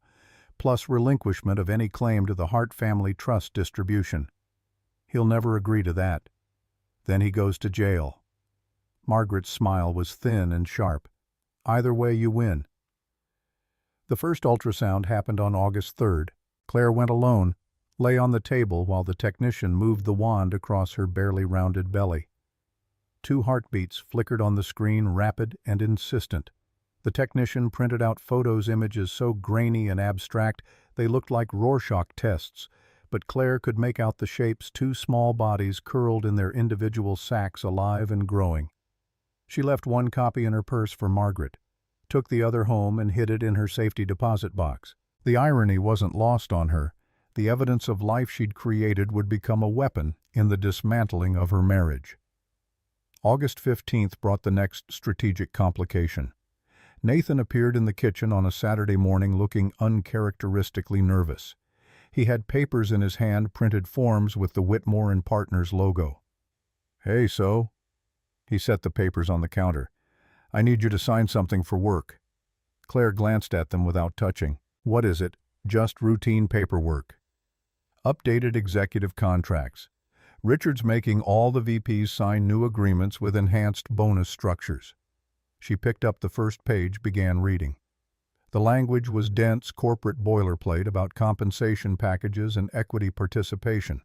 plus relinquishment of any claim to the Hart Family Trust distribution." "He'll never agree to that." "Then he goes to jail." Margaret's smile was thin and sharp. "Either way, you win." The first ultrasound happened on August 3rd. Claire went alone, lay on the table while the technician moved the wand across her barely rounded belly. 2 heartbeats flickered on the screen, rapid and insistent. The technician printed out images so grainy and abstract they looked like Rorschach tests, but Claire could make out the shapes: 2 small bodies curled in their individual sacs, alive and growing. She left 1 copy in her purse for Margaret, took the other home and hid it in her safety deposit box. The irony wasn't lost on her. The evidence of life she'd created would become a weapon in the dismantling of her marriage. August 15th brought the next strategic complication. Nathan appeared in the kitchen on a Saturday morning looking uncharacteristically nervous. He had papers in his hand, printed forms with the Whitmore and Partners logo. "Hey, so?" He set the papers on the counter. "I need you to sign something for work." Claire glanced at them without touching. "What is it?" "Just routine paperwork. Updated executive contracts. Richard's making all the VPs sign new agreements with enhanced bonus structures." She picked up the first page, began reading. The language was dense corporate boilerplate about compensation packages and equity participation.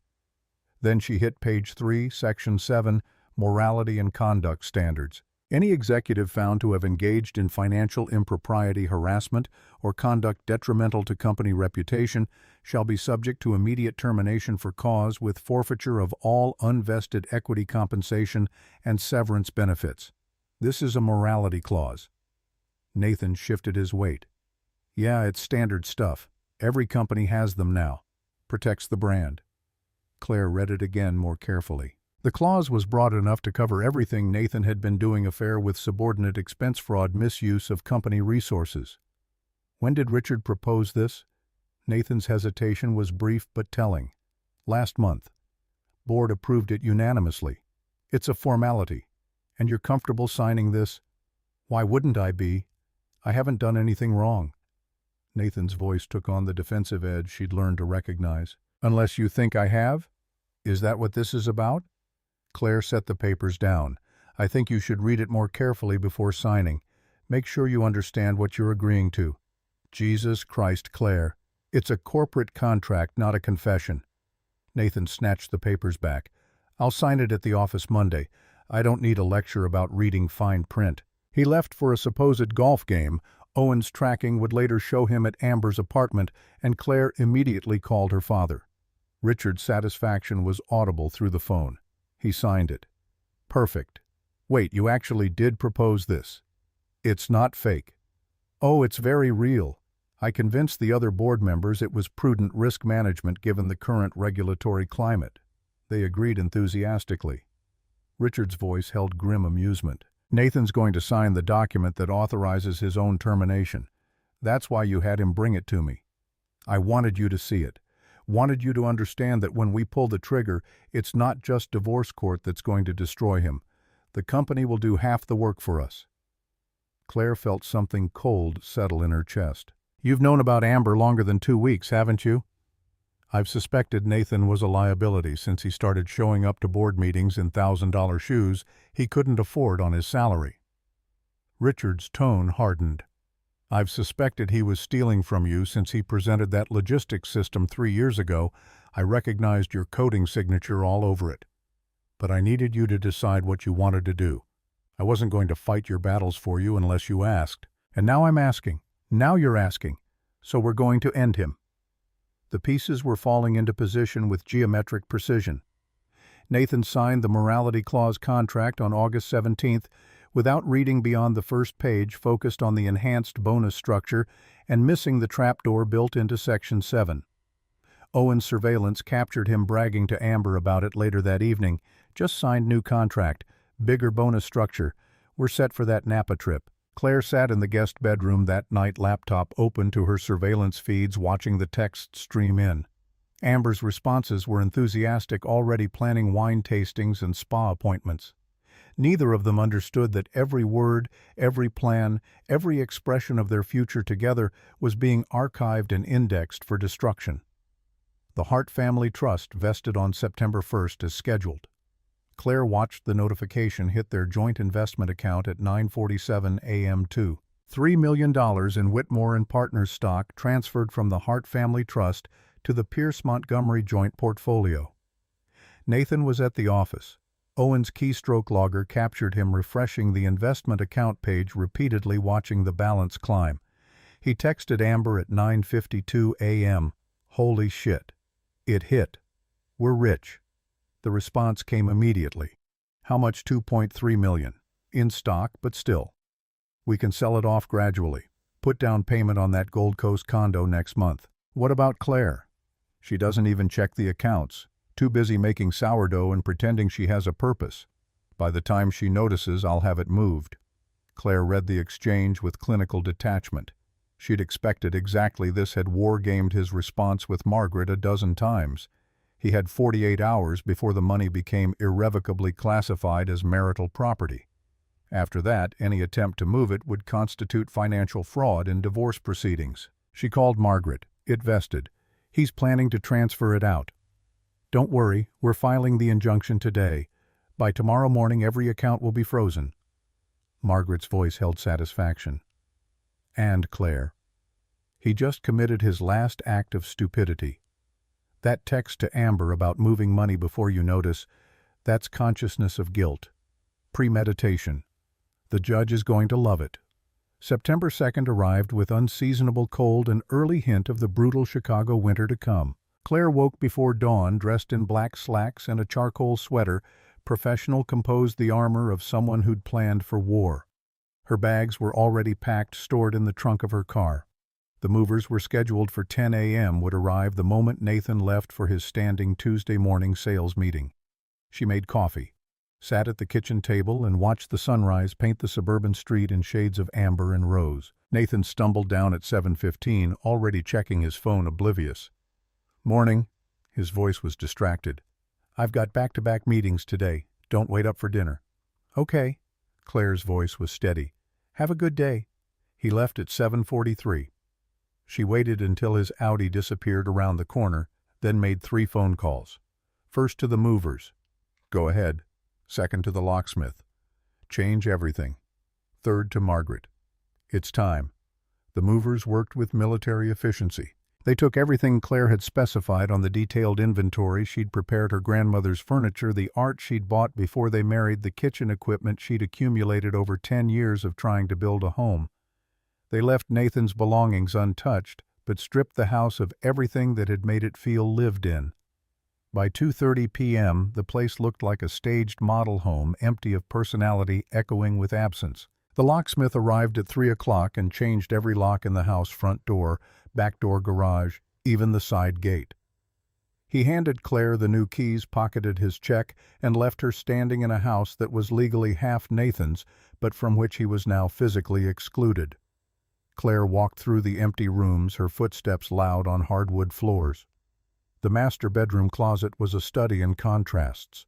Then she hit page 3, section 7, morality and conduct standards. Any executive found to have engaged in financial impropriety, harassment, or conduct detrimental to company reputation shall be subject to immediate termination for cause with forfeiture of all unvested equity compensation and severance benefits. This is a morality clause. Nathan shifted his weight. Yeah, it's standard stuff. Every company has them now. Protects the brand. Claire read it again more carefully. The clause was broad enough to cover everything Nathan had been doing: affair with subordinate, expense fraud, misuse of company resources. When did Richard propose this? Nathan's hesitation was brief but telling. Last month. Board approved it unanimously. It's a formality. And you're comfortable signing this? Why wouldn't I be? I haven't done anything wrong. Nathan's voice took on the defensive edge she'd learned to recognize. Unless you think I have? Is that what this is about? Claire set the papers down. I think you should read it more carefully before signing. Make sure you understand what you're agreeing to. Jesus Christ, Claire. It's a corporate contract, not a confession. Nathan snatched the papers back. I'll sign it at the office Monday. I don't need a lecture about reading fine print. He left for a supposed golf game. Owen's tracking would later show him at Amber's apartment, and Claire immediately called her father. Richard's satisfaction was audible through the phone. He signed it. Perfect. Wait, you actually did propose this? It's not fake. Oh, it's very real. I convinced the other board members it was prudent risk management given the current regulatory climate. They agreed enthusiastically. Richard's voice held grim amusement. Nathan's going to sign the document that authorizes his own termination. That's why you had him bring it to me. I wanted you to see it. Wanted you to understand that when we pull the trigger, it's not just divorce court that's going to destroy him. The company will do half the work for us. Claire felt something cold settle in her chest. You've known about Amber longer than 2 weeks, haven't you? I've suspected Nathan was a liability since he started showing up to board meetings in $1,000 shoes he couldn't afford on his salary. Richard's tone hardened. I've suspected he was stealing from you since he presented that logistics system 3 years ago. I recognized your coding signature all over it. But I needed you to decide what you wanted to do. I wasn't going to fight your battles for you unless you asked. And now I'm asking. Now you're asking. So we're going to end him. The pieces were falling into position with geometric precision. Nathan signed the morality clause contract on August 17th, without reading beyond the first page, focused on the enhanced bonus structure and missing the trapdoor built into Section 7. Owen's surveillance captured him bragging to Amber about it later that evening. Just signed new contract, bigger bonus structure. We're set for that Napa trip. Claire sat in the guest bedroom that night, laptop open to her surveillance feeds, watching the text stream in. Amber's responses were enthusiastic, already planning wine tastings and spa appointments. Neither of them understood that every word, every plan, every expression of their future together was being archived and indexed for destruction. The Hart Family Trust vested on September 1st as scheduled. Claire watched the notification hit their joint investment account at 9:47 a.m. too. $3 million in Whitmore & Partners stock transferred from the Hart Family Trust to the Pierce Montgomery joint portfolio. Nathan was at the office. Owen's keystroke logger captured him refreshing the investment account page repeatedly, watching the balance climb. He texted Amber at 9:52 a.m. Holy shit. It hit. We're rich. The response came immediately. How much? 2.3 million. In stock, but still. We can sell it off gradually. Put down payment on that Gold Coast condo next month. What about Claire? She doesn't even check the accounts. Too busy making sourdough and pretending she has a purpose. By the time she notices, I'll have it moved. Claire read the exchange with clinical detachment. She'd expected exactly this, had war-gamed his response with Margaret a dozen times. He had 48 hours before the money became irrevocably classified as marital property. After that, any attempt to move it would constitute financial fraud in divorce proceedings. She called Margaret. It vested. He's planning to transfer it out. Don't worry, we're filing the injunction today. By tomorrow morning, every account will be frozen. Margaret's voice held satisfaction. And Claire. He just committed his last act of stupidity. That text to Amber about moving money before you notice, that's consciousness of guilt. Premeditation. The judge is going to love it. September 2nd arrived with unseasonable cold and early hint of the brutal Chicago winter to come. Claire woke before dawn dressed in black slacks and a charcoal sweater. Professional composed the armor of someone who'd planned for war. Her bags were already packed, stored in the trunk of her car. The movers were scheduled for 10 a.m. would arrive the moment Nathan left for his standing Tuesday morning sales meeting. She made coffee, sat at the kitchen table, and watched the sunrise paint the suburban street in shades of amber and rose. Nathan stumbled down at 7:15, already checking his phone, oblivious. "Morning." His voice was distracted. "I've got back-to-back meetings today. Don't wait up for dinner." "Okay." Claire's voice was steady. "Have a good day." He left at 7:43. She waited until his Audi disappeared around the corner, then made 3 phone calls. First to the movers. "Go ahead." Second to the locksmith. "Change everything." Third to Margaret. "It's time." The movers worked with military efficiency. They took everything Claire had specified on the detailed inventory she'd prepared: her grandmother's furniture, the art she'd bought before they married, the kitchen equipment she'd accumulated over 10 years of trying to build a home. They left Nathan's belongings untouched, but stripped the house of everything that had made it feel lived in. By 2:30 p.m., the place looked like a staged model home, empty of personality, echoing with absence. The locksmith arrived at 3 o'clock and changed every lock in the house: front door, back door, garage, even the side gate. He handed Claire the new keys, pocketed his check, and left her standing in a house that was legally half Nathan's, but from which he was now physically excluded. Claire walked through the empty rooms, her footsteps loud on hardwood floors. The master bedroom closet was a study in contrasts.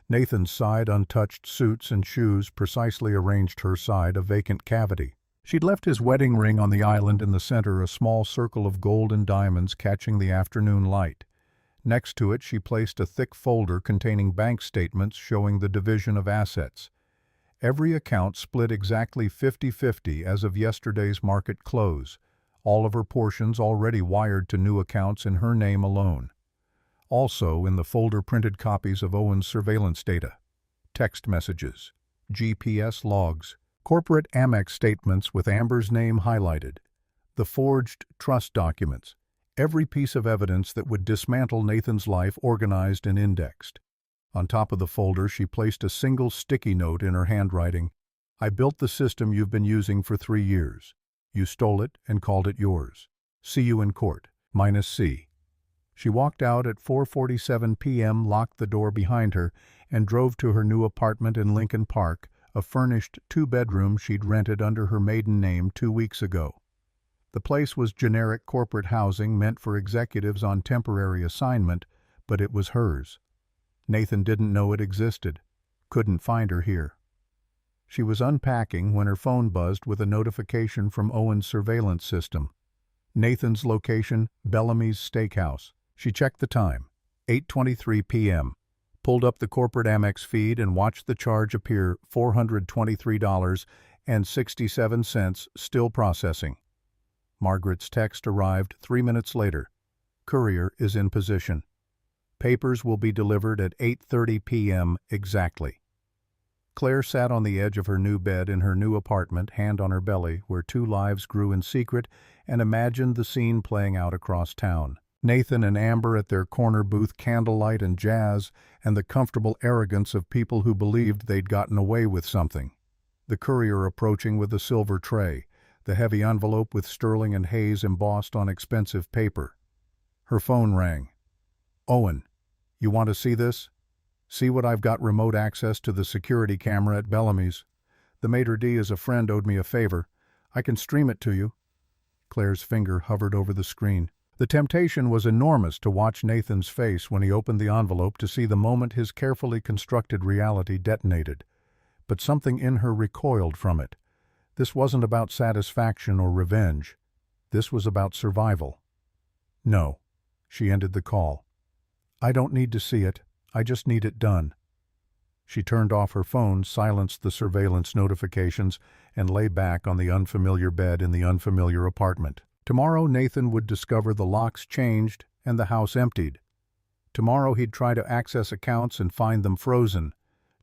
Nathan's side, untouched suits and shoes precisely arranged; her side, a vacant cavity. She'd left his wedding ring on the island in the center, a small circle of gold and diamonds catching the afternoon light. Next to it she placed a thick folder containing bank statements showing the division of assets. Every account split exactly 50-50 as of yesterday's market close, all of her portions already wired to new accounts in her name alone. Also in the folder, printed copies of Owen's surveillance data, text messages, GPS logs, corporate Amex statements with Amber's name highlighted, the forged trust documents, every piece of evidence that would dismantle Nathan's life organized and indexed. On top of the folder she placed a single sticky note in her handwriting: "I built the system you've been using for 3 years. You stole it and called it yours. See you in court. -C." She walked out at 4:47 p.m., locked the door behind her, and drove to her new apartment in Lincoln Park, a furnished 2-bedroom she'd rented under her maiden name 2 weeks ago. The place was generic corporate housing meant for executives on temporary assignment, but it was hers. Nathan didn't know it existed, couldn't find her here. She was unpacking when her phone buzzed with a notification from Owen's surveillance system. Nathan's location: Bellamy's Steakhouse. She checked the time, 8:23 p.m., pulled up the corporate Amex feed and watched the charge appear: $423.67, still processing. Margaret's text arrived 3 minutes later. "Courier is in position. Papers will be delivered at 8:30 p.m. exactly." Claire sat on the edge of her new bed in her new apartment, hand on her belly, where 2 lives grew in secret, and imagined the scene playing out across town. Nathan and Amber at their corner booth, candlelight and jazz, and the comfortable arrogance of people who believed they'd gotten away with something. The courier approaching with a silver tray, the heavy envelope with Sterling and Hayes embossed on expensive paper. Her phone rang. "Owen, you want to see this? See what I've got: remote access to the security camera at Bellamy's. The maitre d' is a friend, owed me a favor. I can stream it to you." Claire's finger hovered over the screen. The temptation was enormous to watch Nathan's face when he opened the envelope, to see the moment his carefully constructed reality detonated. But something in her recoiled from it. This wasn't about satisfaction or revenge. This was about survival. "No." She ended the call. "I don't need to see it. I just need it done." She turned off her phone, silenced the surveillance notifications, and lay back on the unfamiliar bed in the unfamiliar apartment. Tomorrow Nathan would discover the locks changed and the house emptied. Tomorrow he'd try to access accounts and find them frozen.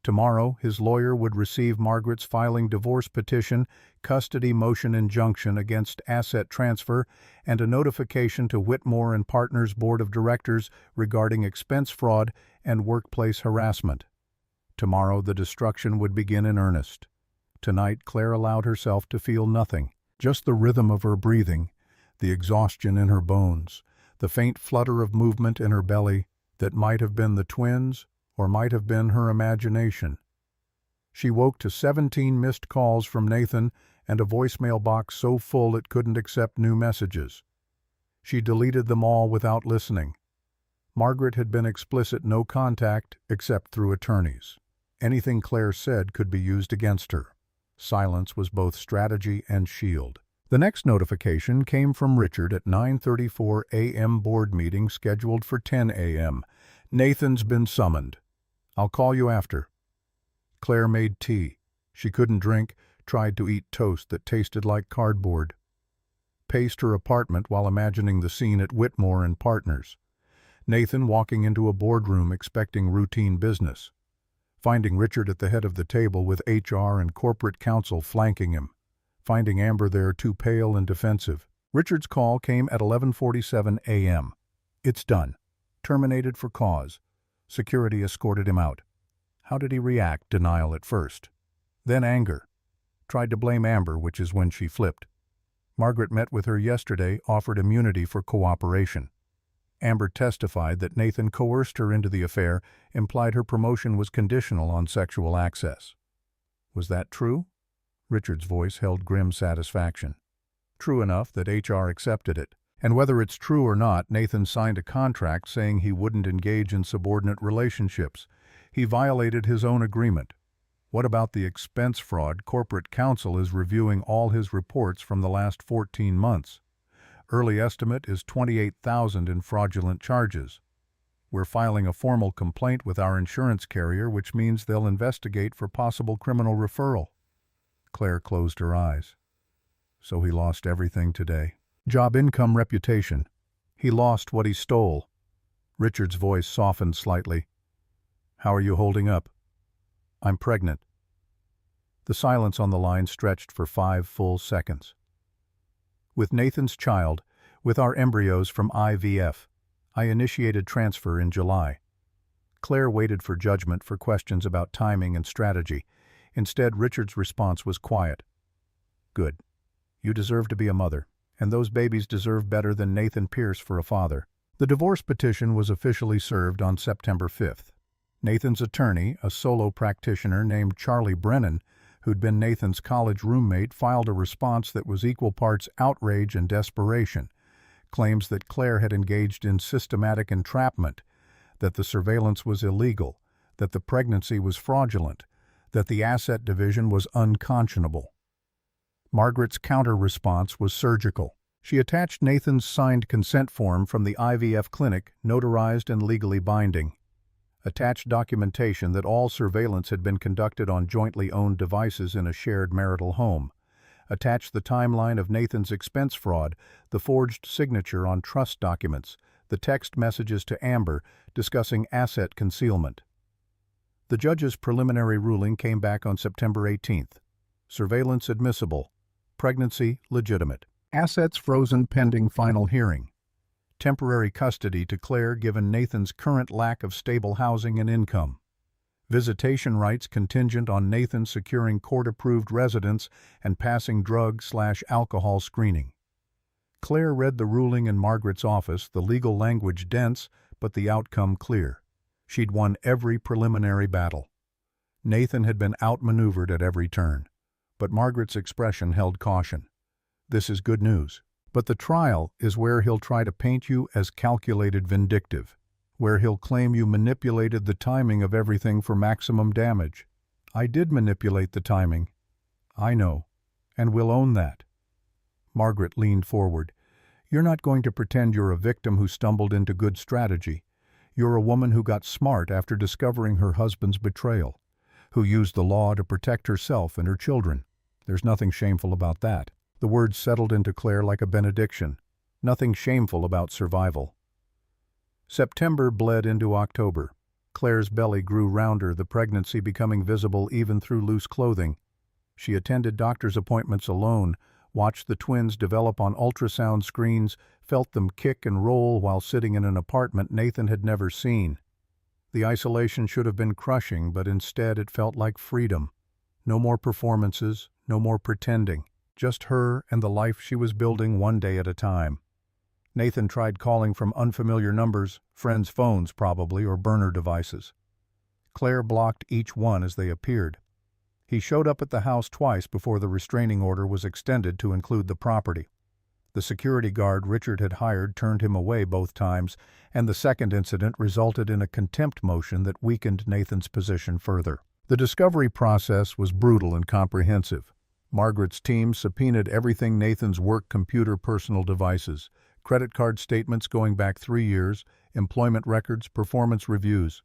Tomorrow his lawyer would receive Margaret's filing divorce petition, custody motion injunction against asset transfer, and a notification to Whitmore and Partners Board of Directors regarding expense fraud and workplace harassment. Tomorrow the destruction would begin in earnest. Tonight Claire allowed herself to feel nothing, just the rhythm of her breathing, the exhaustion in her bones, the faint flutter of movement in her belly that might have been the twins or might have been her imagination. She woke to 17 missed calls from Nathan and a voicemail box so full it couldn't accept new messages. She deleted them all without listening. Margaret had been explicit: no contact except through attorneys. Anything Claire said could be used against her. Silence was both strategy and shield. The next notification came from Richard at 9:34 a.m. board meeting scheduled for 10 a.m. Nathan's been summoned. I'll call you after. Claire made tea. She couldn't drink, tried to eat toast that tasted like cardboard. Paced her apartment while imagining the scene at Whitmore and Partners. Nathan walking into a boardroom expecting routine business. Finding Richard at the head of the table with HR and corporate counsel flanking him. Finding Amber there too pale and defensive. Richard's call came at 11:47 a.m. It's done. Terminated for cause. Security escorted him out. How did he react? Denial at first. Then anger. Tried to blame Amber, which is when she flipped. Margaret met with her yesterday, offered immunity for cooperation. Amber testified that Nathan coerced her into the affair, implied her promotion was conditional on sexual access. Was that true? Richard's voice held grim satisfaction. True enough that HR accepted it. And whether it's true or not, Nathan signed a contract saying he wouldn't engage in subordinate relationships. He violated his own agreement. What about the expense fraud? Corporate counsel is reviewing all his reports from the last 14 months. Early estimate is $28,000 in fraudulent charges. We're filing a formal complaint with our insurance carrier, which means they'll investigate for possible criminal referral. Claire closed her eyes. So he lost everything today. Job, income, reputation. He lost what he stole. Richard's voice softened slightly. How are you holding up? I'm pregnant. The silence on the line stretched for 5 full seconds. With Nathan's child, with our embryos from IVF, I initiated transfer in July. Claire waited for judgment for questions about timing and strategy. Instead, Richard's response was quiet. Good. You deserve to be a mother, and those babies deserve better than Nathan Pierce for a father. The divorce petition was officially served on September 5th. Nathan's attorney, a solo practitioner named Charlie Brennan, who'd been Nathan's college roommate, filed a response that was equal parts outrage and desperation. Claims that Claire had engaged in systematic entrapment, that the surveillance was illegal, that the pregnancy was fraudulent, that the asset division was unconscionable. Margaret's counter-response was surgical. She attached Nathan's signed consent form from the IVF clinic, notarized and legally binding. Attached documentation that all surveillance had been conducted on jointly owned devices in a shared marital home. Attached the timeline of Nathan's expense fraud, the forged signature on trust documents, the text messages to Amber discussing asset concealment. The judge's preliminary ruling came back on September 18th. Surveillance admissible. Pregnancy legitimate. Assets frozen pending final hearing. Temporary custody to Claire given Nathan's current lack of stable housing and income. Visitation rights contingent on Nathan securing court-approved residence and passing drug/alcohol screening. Claire read the ruling in Margaret's office, the legal language dense, but the outcome clear. She'd won every preliminary battle. Nathan had been outmaneuvered at every turn. But Margaret's expression held caution. This is good news. But the trial is where he'll try to paint you as calculated vindictive, where he'll claim you manipulated the timing of everything for maximum damage. I did manipulate the timing. I know, and we'll own that. Margaret leaned forward. You're not going to pretend you're a victim who stumbled into good strategy. You're a woman who got smart after discovering her husband's betrayal, who used the law to protect herself and her children. There's nothing shameful about that. The words settled into Claire like a benediction. Nothing shameful about survival. September bled into October. Claire's belly grew rounder, the pregnancy becoming visible even through loose clothing. She attended doctor's appointments alone, watched the twins develop on ultrasound screens, felt them kick and roll while sitting in an apartment Nathan had never seen. The isolation should have been crushing, but instead it felt like freedom. No more performances, no more pretending. Just her and the life she was building one day at a time. Nathan tried calling from unfamiliar numbers, friends' phones probably, or burner devices. Claire blocked each one as they appeared. He showed up at the house twice before the restraining order was extended to include the property. The security guard Richard had hired turned him away both times, and the second incident resulted in a contempt motion that weakened Nathan's position further. The discovery process was brutal and comprehensive. Margaret's team subpoenaed everything Nathan's work computer personal devices, credit card statements going back 3 years, employment records, performance reviews.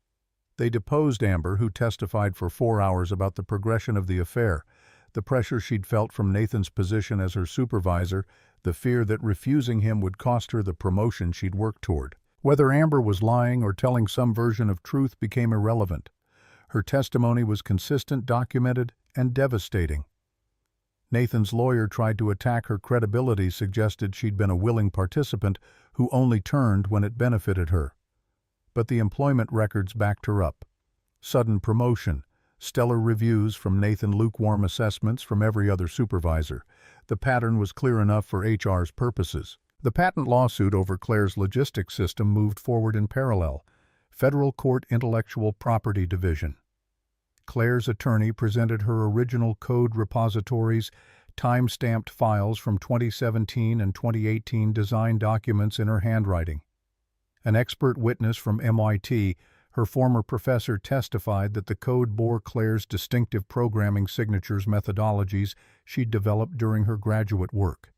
They deposed Amber, who testified for 4 hours about the progression of the affair, the pressure she'd felt from Nathan's position as her supervisor, the fear that refusing him would cost her the promotion she'd worked toward. Whether Amber was lying or telling some version of truth became irrelevant. Her testimony was consistent, documented, and devastating. Nathan's lawyer tried to attack her credibility, suggested she'd been a willing participant who only turned when it benefited her. But the employment records backed her up. Sudden promotion, stellar reviews from Nathan, lukewarm assessments from every other supervisor. The pattern was clear enough for HR's purposes. The patent lawsuit over Claire's logistics system moved forward in parallel. Federal Court Intellectual Property Division. Claire's attorney presented her original code repositories, time-stamped files from 2017 and 2018 design documents in her handwriting. An expert witness from MIT, her former professor, testified that the code bore Claire's distinctive programming signatures methodologies she'd developed during her graduate work.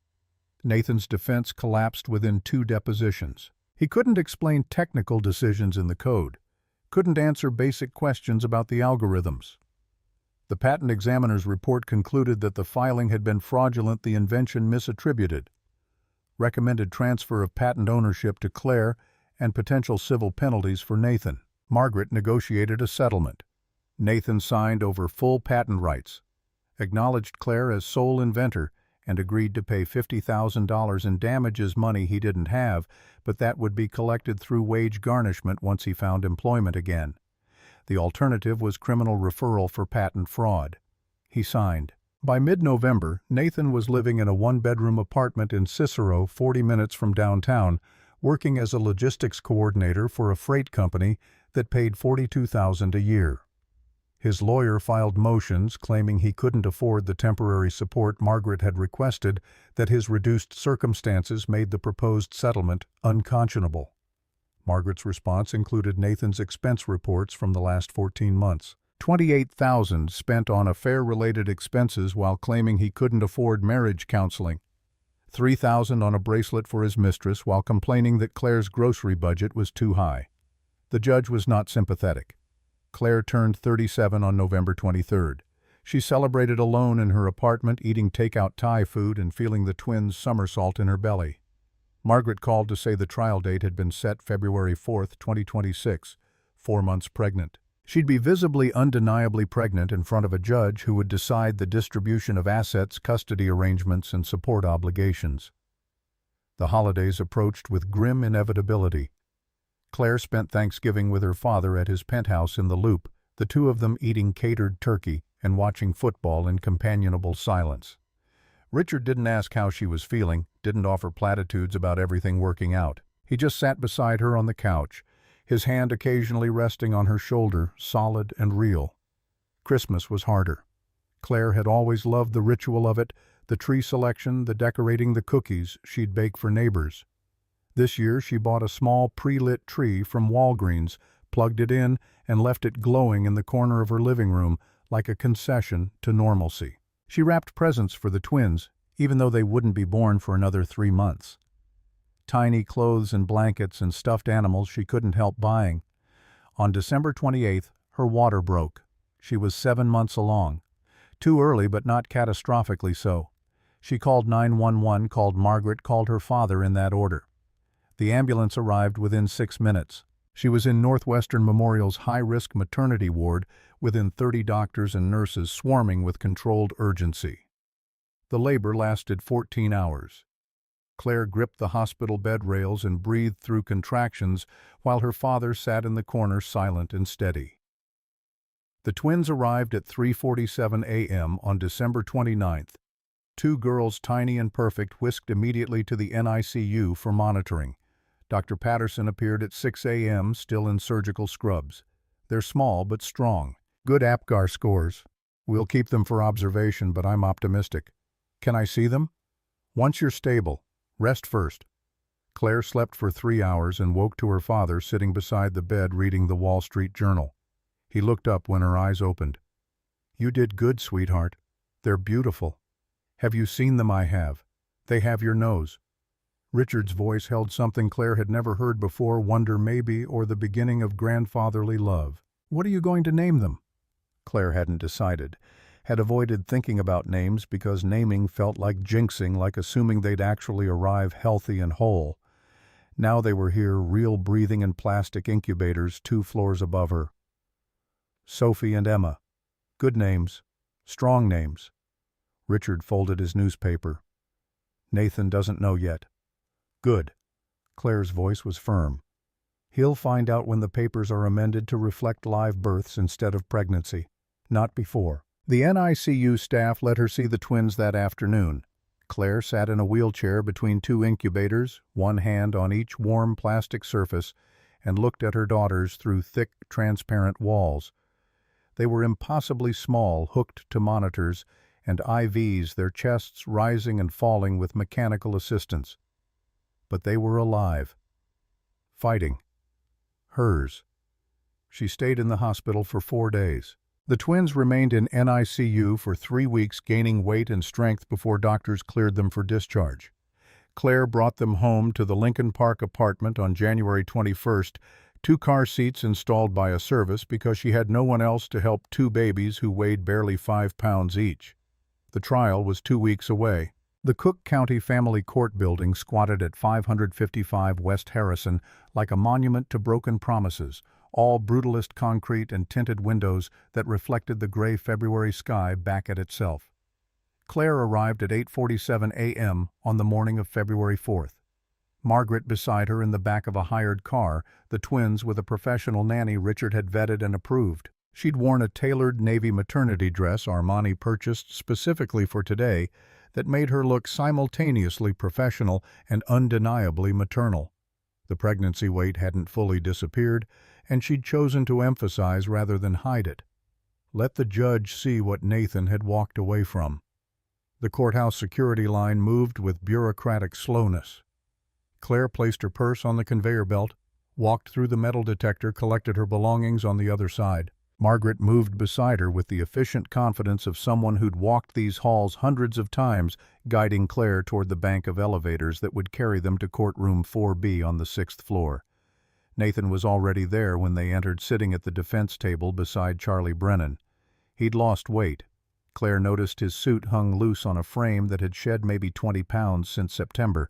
Nathan's defense collapsed within 2 depositions. He couldn't explain technical decisions in the code, couldn't answer basic questions about the algorithms. The patent examiner's report concluded that the filing had been fraudulent, the invention misattributed, recommended transfer of patent ownership to Claire, and potential civil penalties for Nathan. Margaret negotiated a settlement. Nathan signed over full patent rights, acknowledged Claire as sole inventor, and agreed to pay $50,000 in damages, money he didn't have, but that would be collected through wage garnishment once he found employment again. The alternative was criminal referral for patent fraud. He signed. By mid-November, Nathan was living in a 1-bedroom apartment in Cicero, 40 minutes from downtown, working as a logistics coordinator for a freight company that paid $42,000 a year. His lawyer filed motions claiming he couldn't afford the temporary support Margaret had requested, that his reduced circumstances made the proposed settlement unconscionable. Margaret's response included Nathan's expense reports from the last 14 months. $28,000 spent on affair-related expenses while claiming he couldn't afford marriage counseling. $3,000 on a bracelet for his mistress while complaining that Claire's grocery budget was too high. The judge was not sympathetic. Claire turned 37 on November 23rd. She celebrated alone in her apartment, eating takeout Thai food and feeling the twins' somersault in her belly. Margaret called to say the trial date had been set February 4, 2026, 4 months pregnant. She'd be visibly, undeniably pregnant in front of a judge who would decide the distribution of assets, custody arrangements, and support obligations. The holidays approached with grim inevitability. Claire spent Thanksgiving with her father at his penthouse in the Loop, the two of them eating catered turkey and watching football in companionable silence. Richard didn't ask how she was feeling, didn't offer platitudes about everything working out. He just sat beside her on the couch, his hand occasionally resting on her shoulder, solid and real. Christmas was harder. Claire had always loved the ritual of it, the tree selection, the decorating, the cookies she'd bake for neighbors. This year she bought a small pre-lit tree from Walgreens, plugged it in, and left it glowing in the corner of her living room like a concession to normalcy. She wrapped presents for the twins, even though they wouldn't be born for another 3 months. Tiny clothes and blankets and stuffed animals she couldn't help buying. On December 28th, her water broke. She was 7 months along. Too early, but not catastrophically so. She called 911, called Margaret, called her father in that order. The ambulance arrived within 6 minutes. She was in Northwestern Memorial's high-risk maternity ward, within 30 doctors and nurses swarming with controlled urgency. The labor lasted 14 hours. Claire gripped the hospital bed rails and breathed through contractions while her father sat in the corner silent and steady. The twins arrived at 3:47 a.m. on December 29th. Two girls, tiny and perfect, whisked immediately to the NICU for monitoring. Dr. Patterson appeared at 6 a.m., still in surgical scrubs. They're small but strong. Good APGAR scores. We'll keep them for observation, but I'm optimistic. Can I see them? Once you're stable. Rest first. Claire slept for 3 hours and woke to her father sitting beside the bed reading the Wall Street Journal. He looked up when her eyes opened. You did good, sweetheart. They're beautiful. Have you seen them? I have. They have your nose. Richard's voice held something Claire had never heard before, wonder maybe, or the beginning of grandfatherly love. What are you going to name them? Claire hadn't decided, had avoided thinking about names because naming felt like jinxing, like assuming they'd actually arrive healthy and whole. Now they were here, real breathing in plastic incubators 2 floors above her. Sophie and Emma. Good names. Strong names. Richard folded his newspaper. Nathan doesn't know yet. Good. Claire's voice was firm. He'll find out when the papers are amended to reflect live births instead of pregnancy. Not before. The NICU staff let her see the twins that afternoon. Claire sat in a wheelchair between 2 incubators, one hand on each warm plastic surface, and looked at her daughters through thick, transparent walls. They were impossibly small, hooked to monitors and IVs, their chests rising and falling with mechanical assistance. But they were alive. Fighting. Hers. She stayed in the hospital for 4 days. The twins remained in NICU for 3 weeks, gaining weight and strength before doctors cleared them for discharge. Claire brought them home to the Lincoln Park apartment on January 21st, 2 car seats installed by a service because she had no one else to help 2 babies who weighed barely 5 pounds each. The trial was 2 weeks away. The Cook County Family Court building squatted at 555 West Harrison like a monument to broken promises, all brutalist concrete and tinted windows that reflected the gray February sky back at itself. Claire arrived at 8:47 a.m. on the morning of February 4th. Margaret beside her in the back of a hired car, the twins with a professional nanny Richard had vetted and approved. She'd worn a tailored navy maternity dress Armani purchased specifically for today that made her look simultaneously professional and undeniably maternal. The pregnancy weight hadn't fully disappeared, and she'd chosen to emphasize rather than hide it. Let the judge see what Nathan had walked away from. The courthouse security line moved with bureaucratic slowness. Claire placed her purse on the conveyor belt, walked through the metal detector, collected her belongings on the other side. Margaret moved beside her with the efficient confidence of someone who'd walked these halls hundreds of times, guiding Claire toward the bank of elevators that would carry them to courtroom 4B on the 6th floor. Nathan was already there when they entered, sitting at the defense table beside Charlie Brennan. He'd lost weight. Claire noticed his suit hung loose on a frame that had shed maybe 20 pounds since September.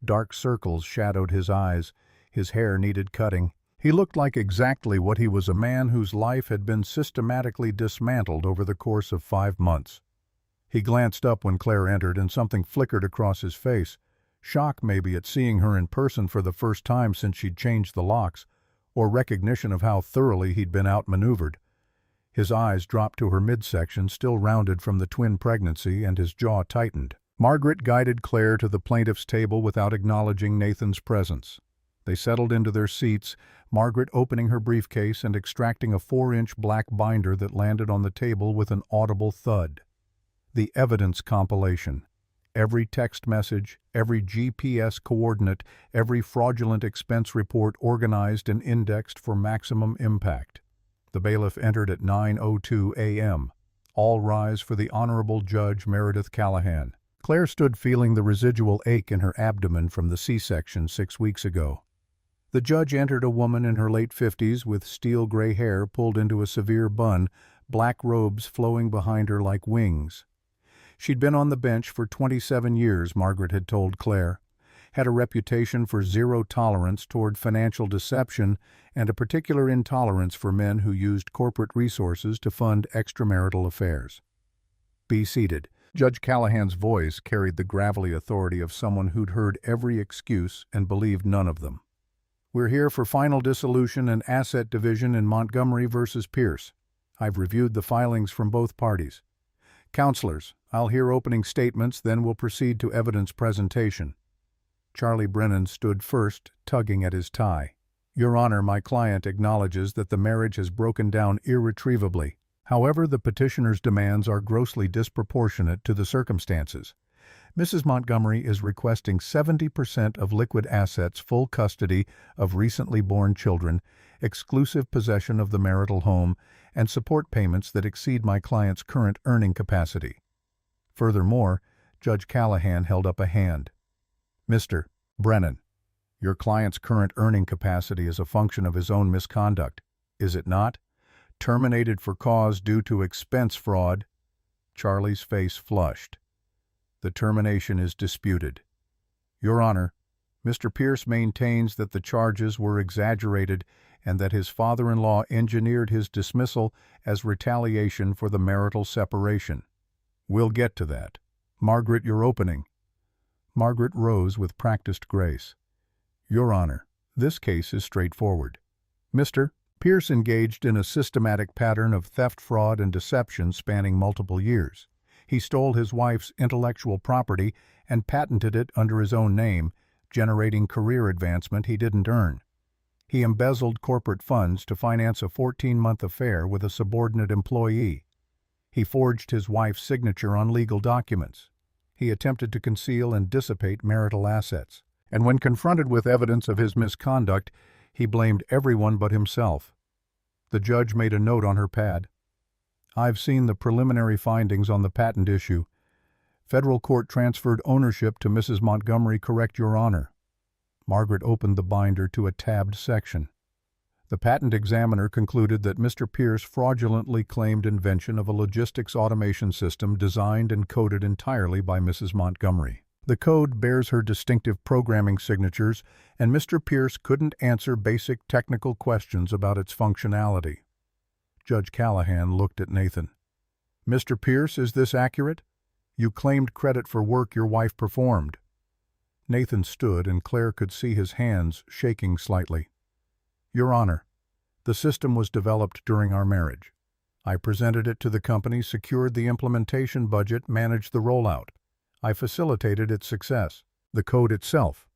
Dark circles shadowed his eyes. His hair needed cutting. He looked like exactly what he was, a man whose life had been systematically dismantled over the course of 5 months. He glanced up when Claire entered, and something flickered across his face. Shock maybe at seeing her in person for the first time since she'd changed the locks, or recognition of how thoroughly he'd been outmaneuvered. His eyes dropped to her midsection, still rounded from the twin pregnancy, and his jaw tightened. Margaret guided Claire to the plaintiff's table without acknowledging Nathan's presence. They settled into their seats, Margaret opening her briefcase and extracting a 4-inch black binder that landed on the table with an audible thud. The evidence compilation. Every text message, every GPS coordinate, every fraudulent expense report organized and indexed for maximum impact. The bailiff entered at 9:02 a.m. All rise for the Honorable Judge Meredith Callahan. Claire stood feeling the residual ache in her abdomen from the C-section 6 weeks ago. The judge entered, a woman in her late 50s with steel gray hair pulled into a severe bun, black robes flowing behind her like wings. She'd been on the bench for 27 years, Margaret had told Claire, had a reputation for zero tolerance toward financial deception and a particular intolerance for men who used corporate resources to fund extramarital affairs. "Be seated." Judge Callahan's voice carried the gravelly authority of someone who'd heard every excuse and believed none of them. "We're here for final dissolution and asset division in Montgomery versus Pierce. I've reviewed the filings from both parties. Counselors, I'll hear opening statements, then we'll proceed to evidence presentation." Charlie Brennan stood first, tugging at his tie. "Your Honor, my client acknowledges that the marriage has broken down irretrievably. However, the petitioner's demands are grossly disproportionate to the circumstances. Mrs. Montgomery is requesting 70% of liquid assets, full custody of recently born children, exclusive possession of the marital home, and support payments that exceed my client's current earning capacity." Furthermore, Judge Callahan held up a hand. "Mr. Brennan, your client's current earning capacity is a function of his own misconduct, is it not? Terminated for cause due to expense fraud." Charlie's face flushed. "The termination is disputed. Your Honor, Mr. Pierce maintains that the charges were exaggerated and that his father-in-law engineered his dismissal as retaliation for the marital separation." "We'll get to that. Margaret, your opening." Margaret rose with practiced grace. "Your Honor, this case is straightforward. Mr. Pierce engaged in a systematic pattern of theft, fraud, and deception spanning multiple years. He stole his wife's intellectual property and patented it under his own name, generating career advancement he didn't earn. He embezzled corporate funds to finance a 14-month affair with a subordinate employee. He forged his wife's signature on legal documents. He attempted to conceal and dissipate marital assets. And when confronted with evidence of his misconduct, he blamed everyone but himself." The judge made a note on her pad. "I've seen the preliminary findings on the patent issue. Federal court transferred ownership to Mrs. Montgomery, correct, Your Honor?" Margaret opened the binder to a tabbed section. "The patent examiner concluded that Mr. Pierce fraudulently claimed invention of a logistics automation system designed and coded entirely by Mrs. Montgomery. The code bears her distinctive programming signatures, and Mr. Pierce couldn't answer basic technical questions about its functionality." Judge Callahan looked at Nathan. "Mr. Pierce, is this accurate? You claimed credit for work your wife performed." Nathan stood, and Claire could see his hands shaking slightly. "Your Honor, the system was developed during our marriage. I presented it to the company, secured the implementation budget, managed the rollout. I facilitated its success. The code itself."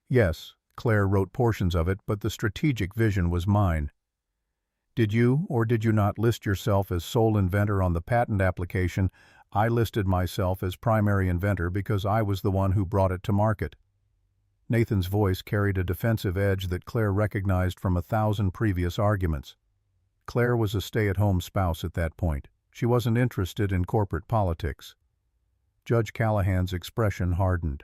"Yes, Claire wrote portions of it, but the strategic vision was mine." "Did you or did you not list yourself as sole inventor on the patent application?" "I listed myself as primary inventor because I was the one who brought it to market." Nathan's voice carried a defensive edge that Claire recognized from 1,000 previous arguments. Claire was a stay-at-home spouse at that point. She wasn't interested in corporate politics. Judge Callahan's expression hardened.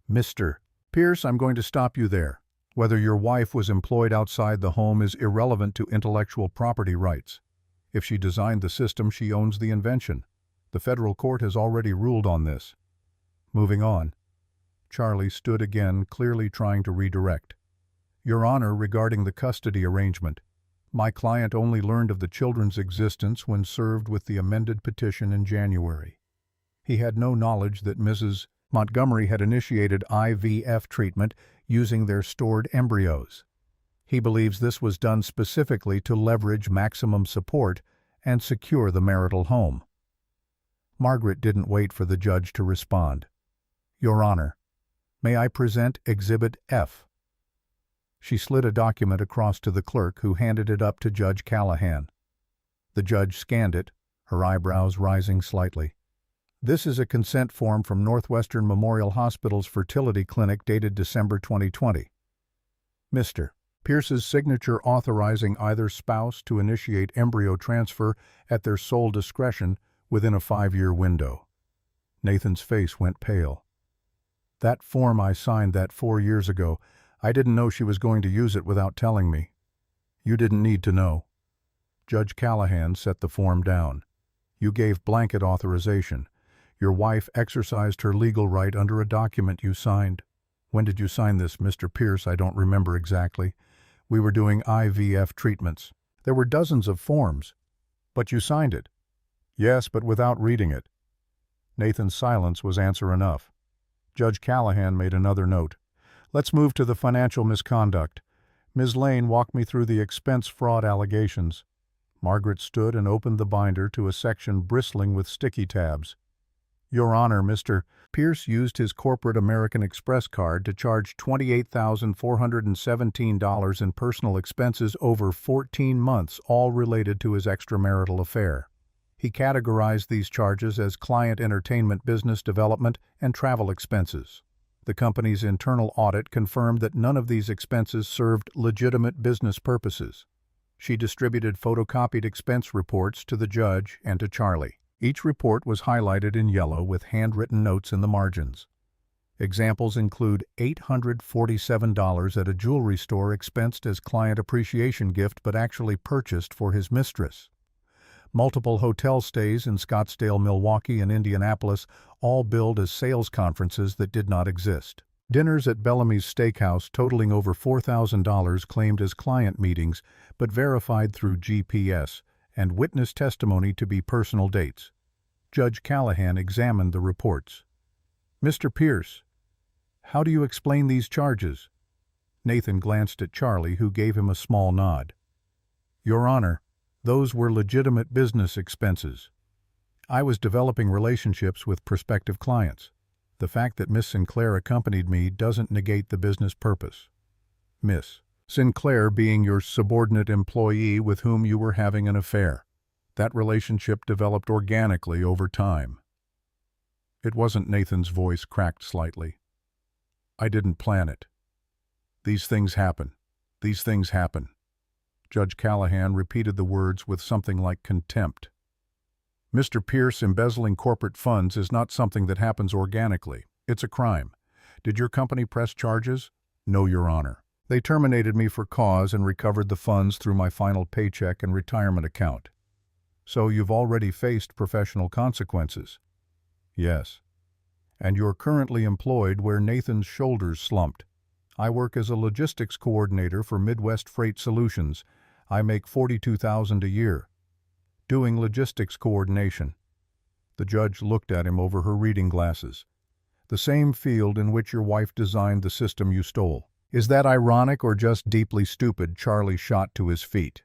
"Mr. Pierce, I'm going to stop you there. Whether your wife was employed outside the home is irrelevant to intellectual property rights. If she designed the system, she owns the invention. The federal court has already ruled on this." Moving on. Charlie stood again, clearly trying to redirect. "Your Honor, regarding the custody arrangement, my client only learned of the children's existence when served with the amended petition in January. He had no knowledge that Mrs. Montgomery had initiated IVF treatment using their stored embryos. He believes this was done specifically to leverage maximum support and secure the marital home." Margaret didn't wait for the judge to respond. "Your Honor, may I present Exhibit F?" She slid a document across to the clerk, who handed it up to Judge Callahan. The judge scanned it, her eyebrows rising slightly. "This is a consent form from Northwestern Memorial Hospital's fertility clinic dated December 2020. Mr. Pierce's signature authorizing either spouse to initiate embryo transfer at their sole discretion within a 5-year window." Nathan's face went pale. "That form, I signed that 4 years ago. I didn't know she was going to use it without telling me." "You didn't need to know." Judge Callahan set the form down. "You gave blanket authorization. Your wife exercised her legal right under a document you signed. When did you sign this, Mr. Pierce? I don't remember exactly. We were doing IVF treatments. There were dozens of forms. But you signed it. Yes, but without reading it. Nathan's silence was answer enough. Judge Callahan made another note. Let's move to the financial misconduct. Ms. Lane walked me through the expense fraud allegations. Margaret stood and opened the binder to a section bristling with sticky tabs. Your Honor, Mr. Pierce used his corporate American Express card to charge $28,417 in personal expenses over 14 months, all related to his extramarital affair. He categorized these charges as client entertainment, business development, and travel expenses. The company's internal audit confirmed that none of these expenses served legitimate business purposes. She distributed photocopied expense reports to the judge and to Charlie. Each report was highlighted in yellow with handwritten notes in the margins. Examples include $847 at a jewelry store expensed as client appreciation gift but actually purchased for his mistress. Multiple hotel stays in Scottsdale, Milwaukee, and Indianapolis, all billed as sales conferences that did not exist. Dinners at Bellamy's Steakhouse totaling over $4,000 claimed as client meetings but verified through GPS, and witness testimony to be personal dates. Judge Callahan examined the reports. Mr. Pierce, how do you explain these charges? Nathan glanced at Charlie, who gave him a small nod. Your Honor, those were legitimate business expenses. I was developing relationships with prospective clients. The fact that Miss Sinclair accompanied me doesn't negate the business purpose. Miss Sinclair being your subordinate employee with whom you were having an affair. That relationship developed organically over time. It wasn't. Nathan's voice cracked slightly. I didn't plan it. These things happen. These things happen. Judge Callahan repeated the words with something like contempt. Mr. Pierce, embezzling corporate funds is not something that happens organically. It's a crime. Did your company press charges? No, Your Honor. They terminated me for cause and recovered the funds through my final paycheck and retirement account. So you've already faced professional consequences? Yes. And you're currently employed where Nathan's shoulders slumped. I work as a logistics coordinator for Midwest Freight Solutions. I make $42,000 a year. Doing logistics coordination. The judge looked at him over her reading glasses. The same field in which your wife designed the system you stole. Is that ironic or just deeply stupid? Charlie shot to his feet.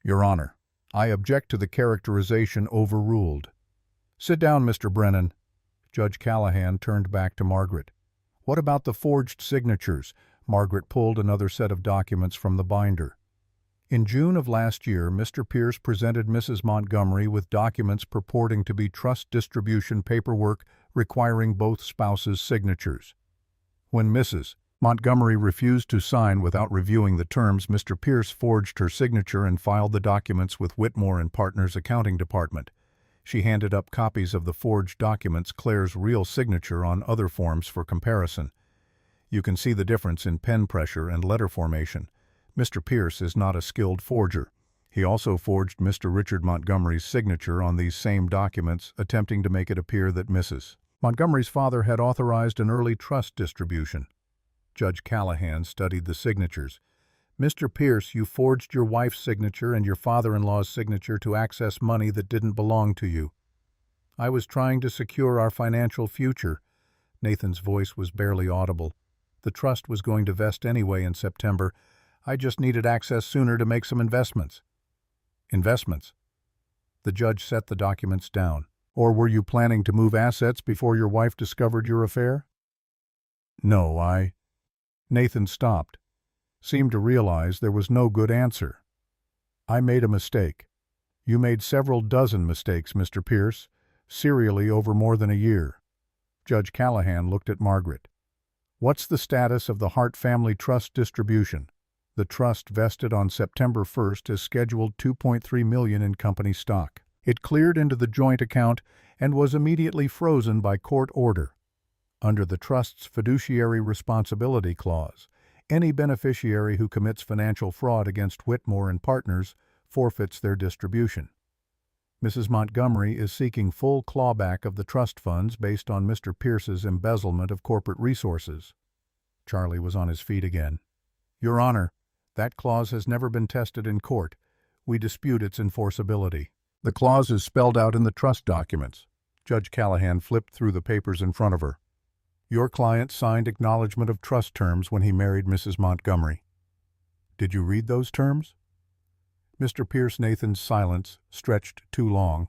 Your Honor, I object to the characterization. Overruled. Sit down, Mr. Brennan. Judge Callahan turned back to Margaret. What about the forged signatures? Margaret pulled another set of documents from the binder. In June of last year, Mr. Pierce presented Mrs. Montgomery with documents purporting to be trust distribution paperwork requiring both spouses' signatures. When Mrs. Montgomery refused to sign without reviewing the terms, Mr. Pierce forged her signature and filed the documents with Whitmore and Partners' accounting department. She handed up copies of the forged documents, Claire's real signature on other forms for comparison. You can see the difference in pen pressure and letter formation. Mr. Pierce is not a skilled forger. He also forged Mr. Richard Montgomery's signature on these same documents, attempting to make it appear that Mrs. Montgomery's father had authorized an early trust distribution. Judge Callahan studied the signatures. Mr. Pierce, you forged your wife's signature and your father-in-law's signature to access money that didn't belong to you. I was trying to secure our financial future. Nathan's voice was barely audible. The trust was going to vest anyway in September. I just needed access sooner to make some investments. Investments? The judge set the documents down. Or were you planning to move assets before your wife discovered your affair? No, Nathan stopped, seemed to realize there was no good answer. I made a mistake. You made several dozen mistakes, Mr. Pierce, serially over more than a year. Judge Callahan looked at Margaret. What's the status of the Hart Family Trust distribution? The trust vested on September 1st as scheduled $2.3 million in company stock. It cleared into the joint account and was immediately frozen by court order. Under the trust's fiduciary responsibility clause, any beneficiary who commits financial fraud against Whitmore and Partners forfeits their distribution. Mrs. Montgomery is seeking full clawback of the trust funds based on Mr. Pierce's embezzlement of corporate resources. Charlie was on his feet again. Your Honor, that clause has never been tested in court. We dispute its enforceability. The clause is spelled out in the trust documents. Judge Callahan flipped through the papers in front of her. Your client signed acknowledgment of trust terms when he married Mrs. Montgomery. Did you read those terms? Mr. Pierce Nathan's silence stretched too long.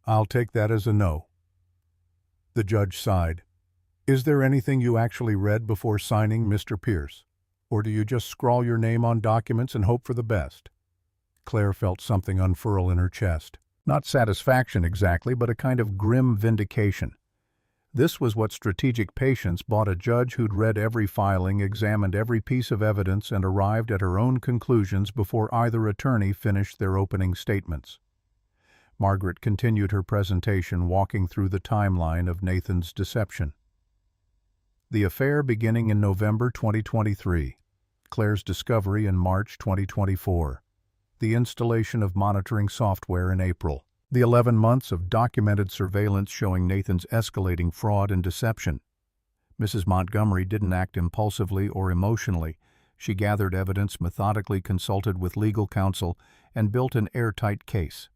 I'll take that as a no. The judge sighed. Is there anything you actually read before signing, Mr. Pierce? Or do you just scrawl your name on documents and hope for the best? Claire felt something unfurl in her chest. Not satisfaction exactly, but a kind of grim vindication. This was what strategic patience bought a judge who'd read every filing, examined every piece of evidence, and arrived at her own conclusions before either attorney finished their opening statements. Margaret continued her presentation, walking through the timeline of Nathan's deception. The affair beginning in November 2023, Claire's discovery in March 2024, the installation of monitoring software in April, the 11 months of documented surveillance showing Nathan's escalating fraud and deception. Mrs. Montgomery didn't act impulsively or emotionally. She gathered evidence, methodically consulted with legal counsel, and built an airtight case.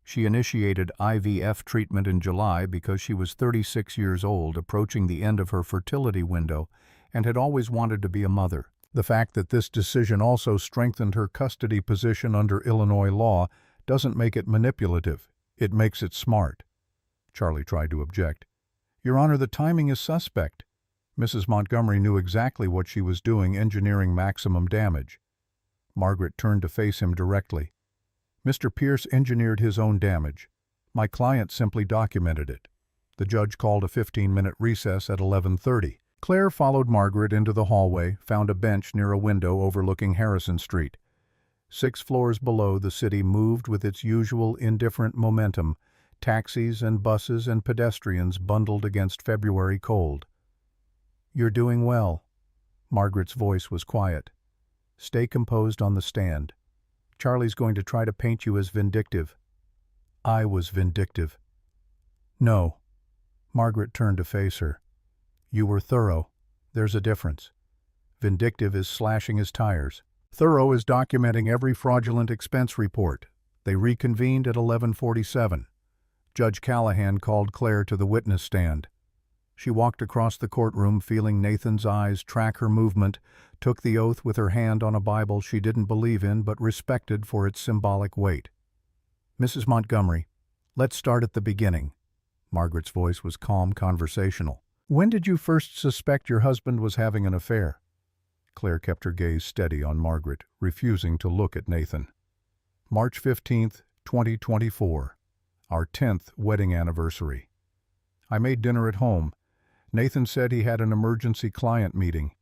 She initiated IVF treatment in July because she was 36 years old, approaching the end of her fertility window, and had always wanted to be a mother. The fact that this decision also strengthened her custody position under Illinois law doesn't make it manipulative. It makes it smart. Charlie tried to object. Your Honor, the timing is suspect. Mrs. Montgomery knew exactly what she was doing, engineering maximum damage. Margaret turned to face him directly. Mr. Pierce engineered his own damage. My client simply documented it. The judge called a 15-minute recess at 11:30. Claire followed Margaret into the hallway, found a bench near a window overlooking Harrison Street. 6 floors below, the city moved with its usual indifferent momentum, taxis and buses and pedestrians bundled against February cold. You're doing well. Margaret's voice was quiet. Stay composed on the stand. Charlie's going to try to paint you as vindictive. I was vindictive. No. Margaret turned to face her. You were thorough. There's a difference. Vindictive is slashing his tires. Thorough is documenting every fraudulent expense report. They reconvened at 11:47. Judge Callahan called Claire to the witness stand. She walked across the courtroom, feeling Nathan's eyes track her movement, took the oath with her hand on a Bible she didn't believe in but respected for its symbolic weight. Mrs. Montgomery, let's start at the beginning. Margaret's voice was calm, conversational. When did you first suspect your husband was having an affair? Claire kept her gaze steady on Margaret, refusing to look at Nathan. March 15th, 2024, our 10th wedding anniversary. I made dinner at home. Nathan said he had an emergency client meeting.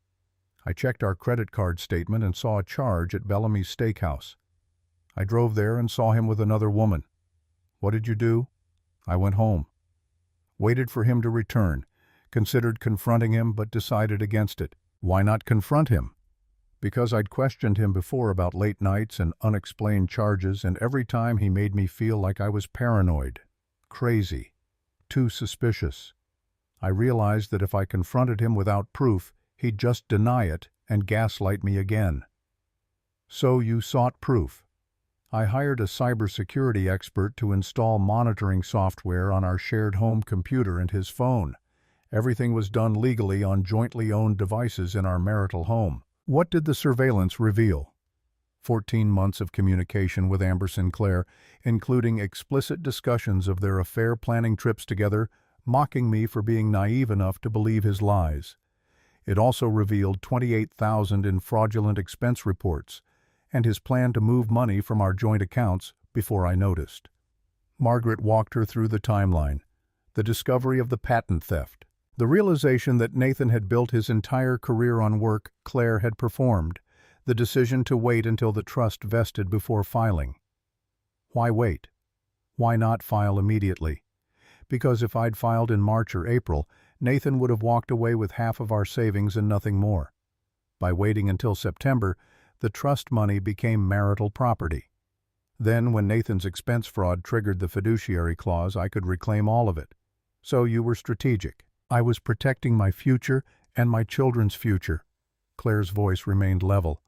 I checked our credit card statement and saw a charge at Bellamy's Steakhouse. I drove there and saw him with another woman. What did you do? I went home. Waited for him to return, considered confronting him but decided against it. Why not confront him? Because I'd questioned him before about late nights and unexplained charges, and every time he made me feel like I was paranoid, crazy, too suspicious. I realized that if I confronted him without proof, he'd just deny it and gaslight me again. So you sought proof. I hired a cybersecurity expert to install monitoring software on our shared home computer and his phone. Everything was done legally on jointly owned devices in our marital home. What did the surveillance reveal? 14 months of communication with Amber Sinclair, including explicit discussions of their affair planning trips together, mocking me for being naive enough to believe his lies. It also revealed $28,000 in fraudulent expense reports, and his plan to move money from our joint accounts before I noticed. Margaret walked her through the timeline, the discovery of the patent theft, the realization that Nathan had built his entire career on work Claire had performed, the decision to wait until the trust vested before filing. Why wait? Why not file immediately? Because if I'd filed in March or April, Nathan would have walked away with half of our savings and nothing more. By waiting until September, the trust money became marital property. Then, when Nathan's expense fraud triggered the fiduciary clause, I could reclaim all of it. So you were strategic. I was protecting my future and my children's future. Claire's voice remained level.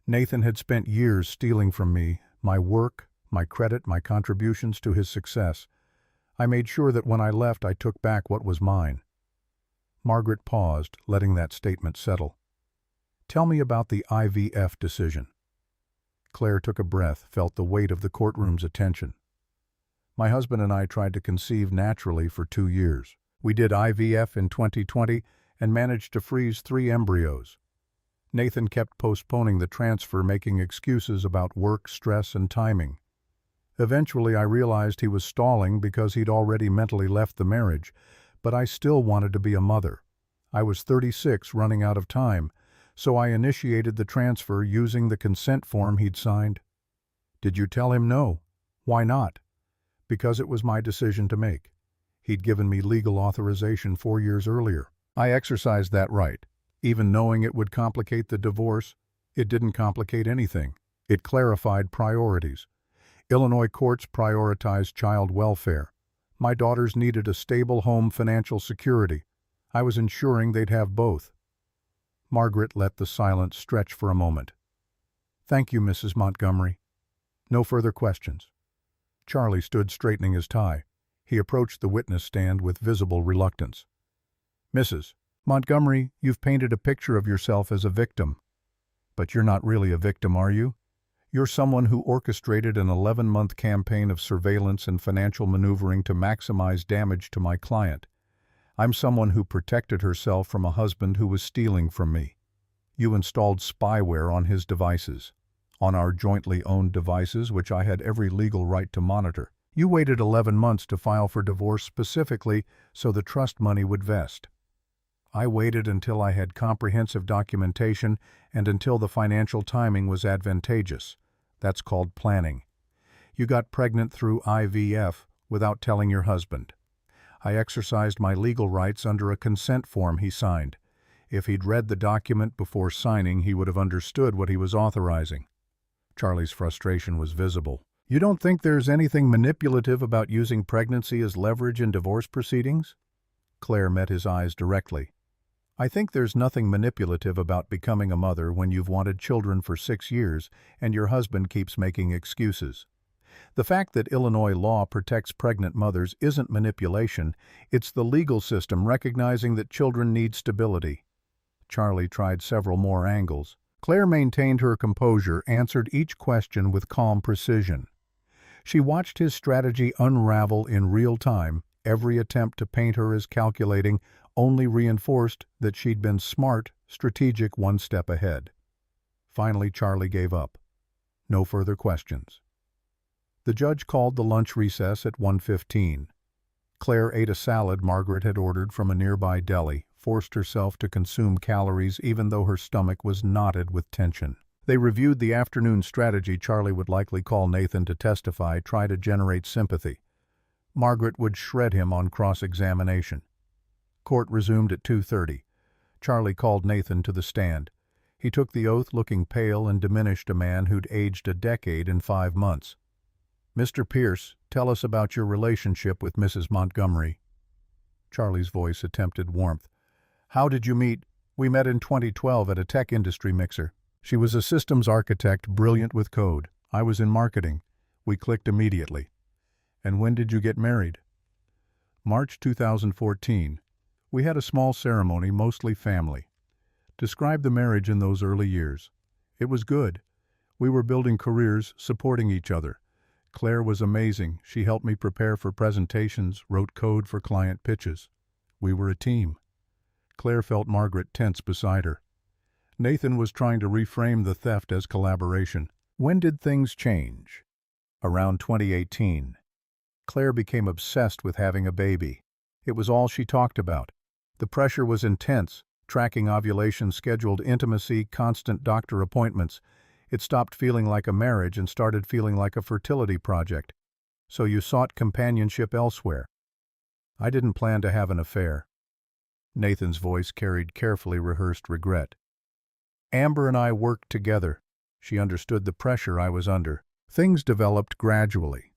Nathan had spent years stealing from me, my work, my credit, my contributions to his success. I made sure that when I left, I took back what was mine. Margaret paused, letting that statement settle. Tell me about the IVF decision. Claire took a breath, felt the weight of the courtroom's attention. My husband and I tried to conceive naturally for 2 years. We did IVF in 2020 and managed to freeze 3 embryos. Nathan kept postponing the transfer, making excuses about work, stress, and timing. Eventually, I realized he was stalling because he'd already mentally left the marriage, but I still wanted to be a mother. I was 36, running out of time, so I initiated the transfer using the consent form he'd signed. Did you tell him no? Why not? Because it was my decision to make. He'd given me legal authorization 4 years earlier. I exercised that right. Even knowing it would complicate the divorce, it didn't complicate anything. It clarified priorities. Illinois courts prioritized child welfare. My daughters needed a stable home, financial security. I was ensuring they'd have both. Margaret let the silence stretch for a moment. Thank you, Mrs. Montgomery. No further questions. Charlie stood straightening his tie. He approached the witness stand with visible reluctance. Mrs. Montgomery, you've painted a picture of yourself as a victim. But you're not really a victim, are you? You're someone who orchestrated an 11-month campaign of surveillance and financial maneuvering to maximize damage to my client. I'm someone who protected herself from a husband who was stealing from me. You installed spyware on his devices, on our jointly owned devices, which I had every legal right to monitor. You waited 11 months to file for divorce specifically so the trust money would vest. I waited until I had comprehensive documentation and until the financial timing was advantageous. That's called planning. You got pregnant through IVF without telling your husband. I exercised my legal rights under a consent form he signed. If he'd read the document before signing, he would have understood what he was authorizing. Charlie's frustration was visible. You don't think there's anything manipulative about using pregnancy as leverage in divorce proceedings? Claire met his eyes directly. I think there's nothing manipulative about becoming a mother when you've wanted children for 6 years and your husband keeps making excuses. The fact that Illinois law protects pregnant mothers isn't manipulation, it's the legal system recognizing that children need stability. Charlie tried several more angles. Claire maintained her composure, answered each question with calm precision. She watched his strategy unravel in real time. Every attempt to paint her as calculating only reinforced that she'd been smart, strategic, one step ahead. Finally, Charlie gave up. No further questions. The judge called the lunch recess at 1:15. Claire ate a salad Margaret had ordered from a nearby deli, forced herself to consume calories even though her stomach was knotted with tension. They reviewed the afternoon strategy. Charlie would likely call Nathan to testify, try to generate sympathy. Margaret would shred him on cross-examination. Court resumed at 2:30. Charlie called Nathan to the stand. He took the oath, looking pale and diminished, a man who'd aged a decade in 5 months. Mr. Pierce, tell us about your relationship with Mrs. Montgomery. Charlie's voice attempted warmth. How did you meet? We met in 2012 at a tech industry mixer. She was a systems architect, brilliant with code. I was in marketing. We clicked immediately. And when did you get married? March 2014. We had a small ceremony, mostly family. Describe the marriage in those early years. It was good. We were building careers, supporting each other. Claire was amazing. She helped me prepare for presentations, wrote code for client pitches. We were a team. Claire felt Margaret tense beside her. Nathan was trying to reframe the theft as collaboration. When did things change? Around 2018. Claire became obsessed with having a baby. It was all she talked about. The pressure was intense, tracking ovulation, scheduled intimacy, constant doctor appointments. It stopped feeling like a marriage and started feeling like a fertility project. So you sought companionship elsewhere. I didn't plan to have an affair. Nathan's voice carried carefully rehearsed regret. Amber and I worked together. She understood the pressure I was under. Things developed gradually.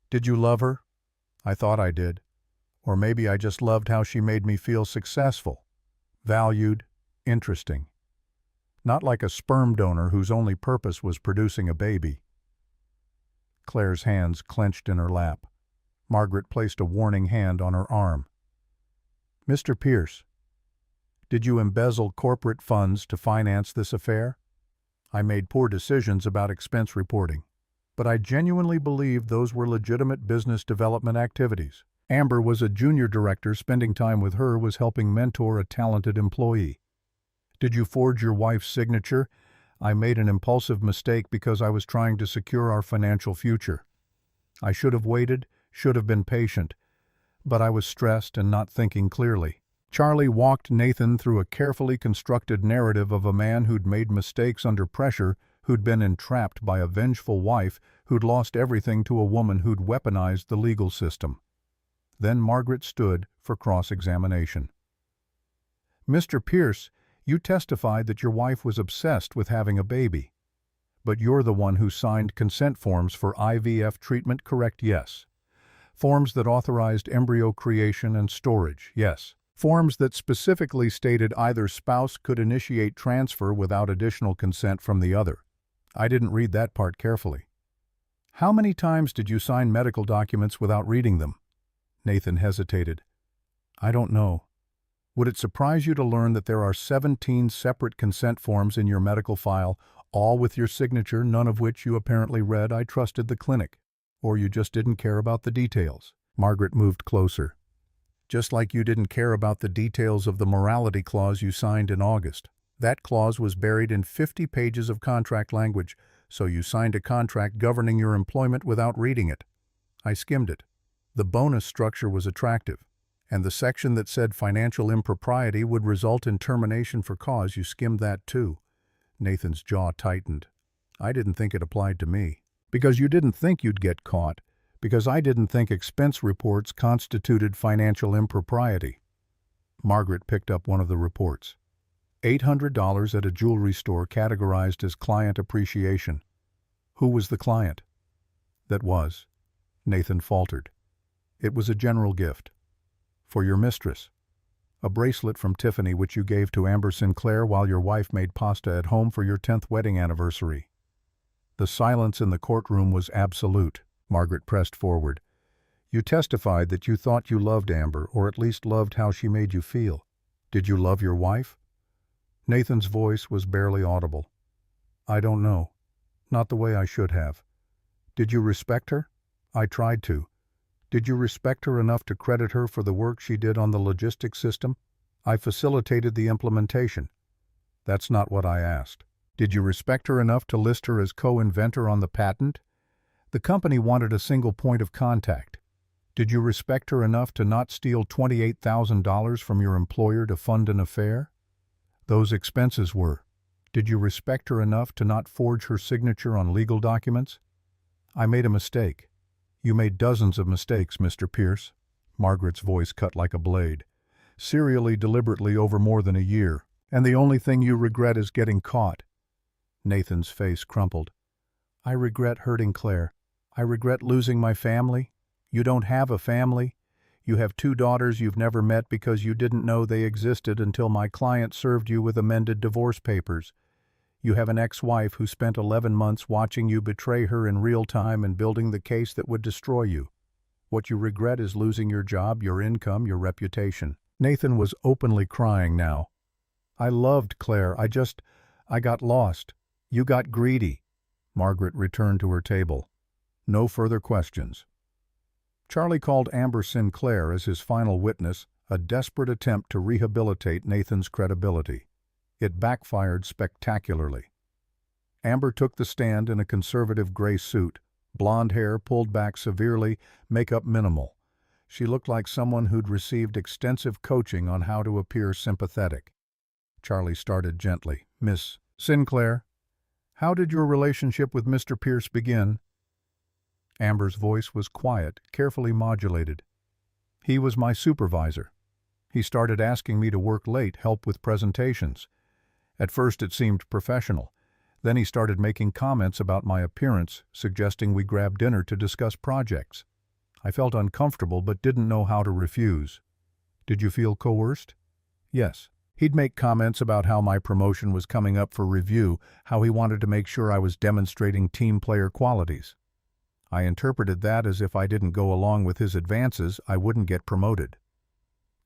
Did you love her? I thought I did. Or maybe I just loved how she made me feel successful, valued, interesting. Not like a sperm donor whose only purpose was producing a baby. Claire's hands clenched in her lap. Margaret placed a warning hand on her arm. Mr. Pierce, did you embezzle corporate funds to finance this affair? I made poor decisions about expense reporting, but I genuinely believed those were legitimate business development activities. Amber was a junior director. Spending time with her was helping mentor a talented employee. Did you forge your wife's signature? I made an impulsive mistake because I was trying to secure our financial future. I should have waited, should have been patient, but I was stressed and not thinking clearly. Charlie walked Nathan through a carefully constructed narrative of a man who'd made mistakes under pressure, who'd been entrapped by a vengeful wife, who'd lost everything to a woman who'd weaponized the legal system. Then Margaret stood for cross-examination. Mr. Pierce, you testified that your wife was obsessed with having a baby. But you're the one who signed consent forms for IVF treatment, correct? Yes. Forms that authorized embryo creation and storage, yes. Forms that specifically stated either spouse could initiate transfer without additional consent from the other. I didn't read that part carefully. How many times did you sign medical documents without reading them? Nathan hesitated. I don't know. Would it surprise you to learn that there are 17 separate consent forms in your medical file, all with your signature, none of which you apparently read? I trusted the clinic. Or you just didn't care about the details. Margaret moved closer. Just like you didn't care about the details of the morality clause you signed in August. That clause was buried in 50 pages of contract language, so you signed a contract governing your employment without reading it. I skimmed it. The bonus structure was attractive, and the section that said financial impropriety would result in termination for cause, you skimmed that too. Nathan's jaw tightened. I didn't think it applied to me. Because you didn't think you'd get caught. Because I didn't think expense reports constituted financial impropriety. Margaret picked up one of the reports. $800 at a jewelry store categorized as client appreciation. Who was the client? That was. Nathan faltered. It was a general gift. For your mistress. A bracelet from Tiffany which you gave to Amber Sinclair while your wife made pasta at home for your 10th wedding anniversary. The silence in the courtroom was absolute. Margaret pressed forward. You testified that you thought you loved Amber, or at least loved how she made you feel. Did you love your wife? Nathan's voice was barely audible. I don't know. Not the way I should have. Did you respect her? I tried to. Did you respect her enough to credit her for the work she did on the logistics system? I facilitated the implementation. That's not what I asked. Did you respect her enough to list her as co-inventor on the patent? The company wanted a single point of contact. Did you respect her enough to not steal $28,000 from your employer to fund an affair? Those expenses were. Did you respect her enough to not forge her signature on legal documents? I made a mistake. You made dozens of mistakes, Mr. Pierce. Margaret's voice cut like a blade. Serially, deliberately over more than a year. And the only thing you regret is getting caught. Nathan's face crumpled. I regret hurting Claire. I regret losing my family. You don't have a family. You have 2 daughters you've never met because you didn't know they existed until my client served you with amended divorce papers. You have an ex-wife who spent 11 months watching you betray her in real time and building the case that would destroy you. What you regret is losing your job, your income, your reputation. Nathan was openly crying now. I loved Claire. I got lost. You got greedy. Margaret returned to her table. No further questions. Charlie called Amber Sinclair as his final witness, a desperate attempt to rehabilitate Nathan's credibility. It backfired spectacularly. Amber took the stand in a conservative gray suit, blonde hair pulled back severely, makeup minimal. She looked like someone who'd received extensive coaching on how to appear sympathetic. Charlie started gently. Miss Sinclair, how did your relationship with Mr. Pierce begin? Amber's voice was quiet, carefully modulated. He was my supervisor. He started asking me to work late, help with presentations. At first it seemed professional. Then he started making comments about my appearance, suggesting we grab dinner to discuss projects. I felt uncomfortable but didn't know how to refuse. Did you feel coerced? Yes. He'd make comments about how my promotion was coming up for review, how he wanted to make sure I was demonstrating team player qualities. I interpreted that as if I didn't go along with his advances, I wouldn't get promoted.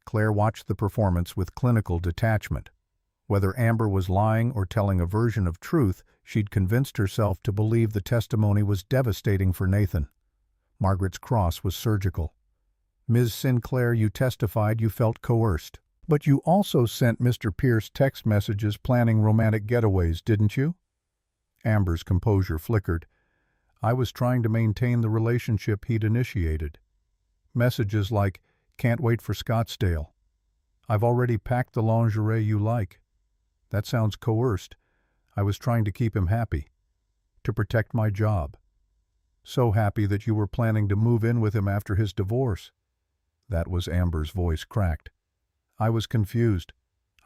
Claire watched the performance with clinical detachment. Whether Amber was lying or telling a version of truth, she'd convinced herself to believe the testimony was devastating for Nathan. Margaret's cross was surgical. Ms. Sinclair, you testified you felt coerced. But you also sent Mr. Pierce text messages planning romantic getaways, didn't you? Amber's composure flickered. I was trying to maintain the relationship he'd initiated. Messages like, can't wait for Scottsdale. I've already packed the lingerie you like. That sounds coerced. I was trying to keep him happy. To protect my job. So happy that you were planning to move in with him after his divorce. That was Amber's voice cracked. I was confused.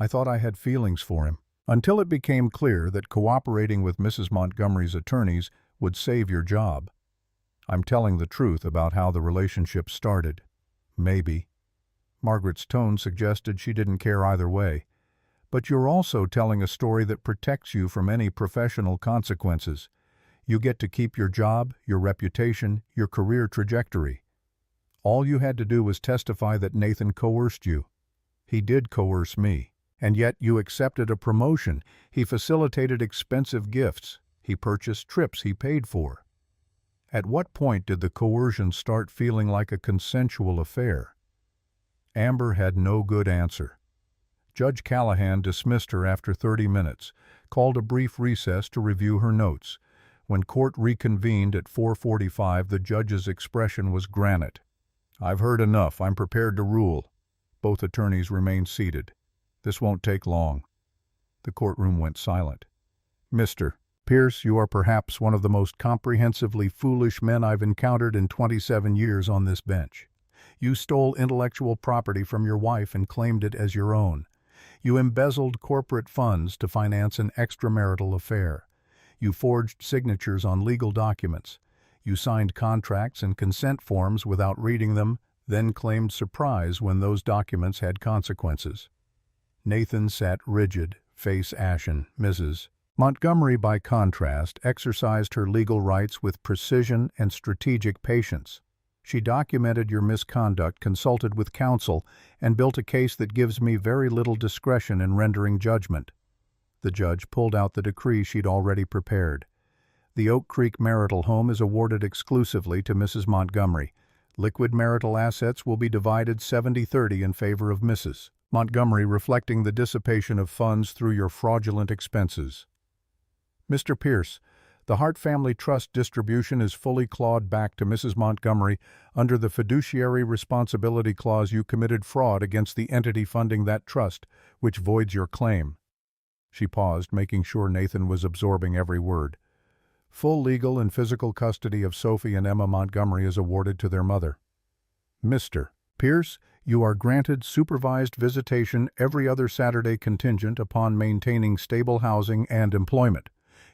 I thought I had feelings for him. Until it became clear that cooperating with Mrs. Montgomery's attorneys would save your job. I'm telling the truth about how the relationship started. Maybe. Margaret's tone suggested she didn't care either way. But you're also telling a story that protects you from any professional consequences. You get to keep your job, your reputation, your career trajectory. All you had to do was testify that Nathan coerced you. He did coerce me. And yet you accepted a promotion. He facilitated expensive gifts. He purchased trips he paid for. At what point did the coercion start feeling like a consensual affair? Amber had no good answer. Judge Callahan dismissed her after 30 minutes, called a brief recess to review her notes. When court reconvened at 4:45, the judge's expression was granite. I've heard enough. I'm prepared to rule. Both attorneys remained seated. This won't take long. The courtroom went silent. Mr. Pierce, you are perhaps one of the most comprehensively foolish men I've encountered in 27 years on this bench. You stole intellectual property from your wife and claimed it as your own. You embezzled corporate funds to finance an extramarital affair. You forged signatures on legal documents. You signed contracts and consent forms without reading them, then claimed surprise when those documents had consequences. Nathan sat rigid, face ashen. Mrs. Montgomery, by contrast, exercised her legal rights with precision and strategic patience. She documented your misconduct, consulted with counsel, and built a case that gives me very little discretion in rendering judgment. The judge pulled out the decree she'd already prepared. The Oak Creek marital home is awarded exclusively to Mrs. Montgomery. Liquid marital assets will be divided 70-30 in favor of Mrs. Montgomery, reflecting the dissipation of funds through your fraudulent expenses. Mr. Pierce, the Hart Family Trust distribution is fully clawed back to Mrs. Montgomery. Under the fiduciary responsibility clause, you committed fraud against the entity funding that trust, which voids your claim. She paused, making sure Nathan was absorbing every word. Full legal and physical custody of Sophie and Emma Montgomery is awarded to their mother. Mr. Pierce, you are granted supervised visitation every other Saturday contingent upon maintaining stable housing and employment.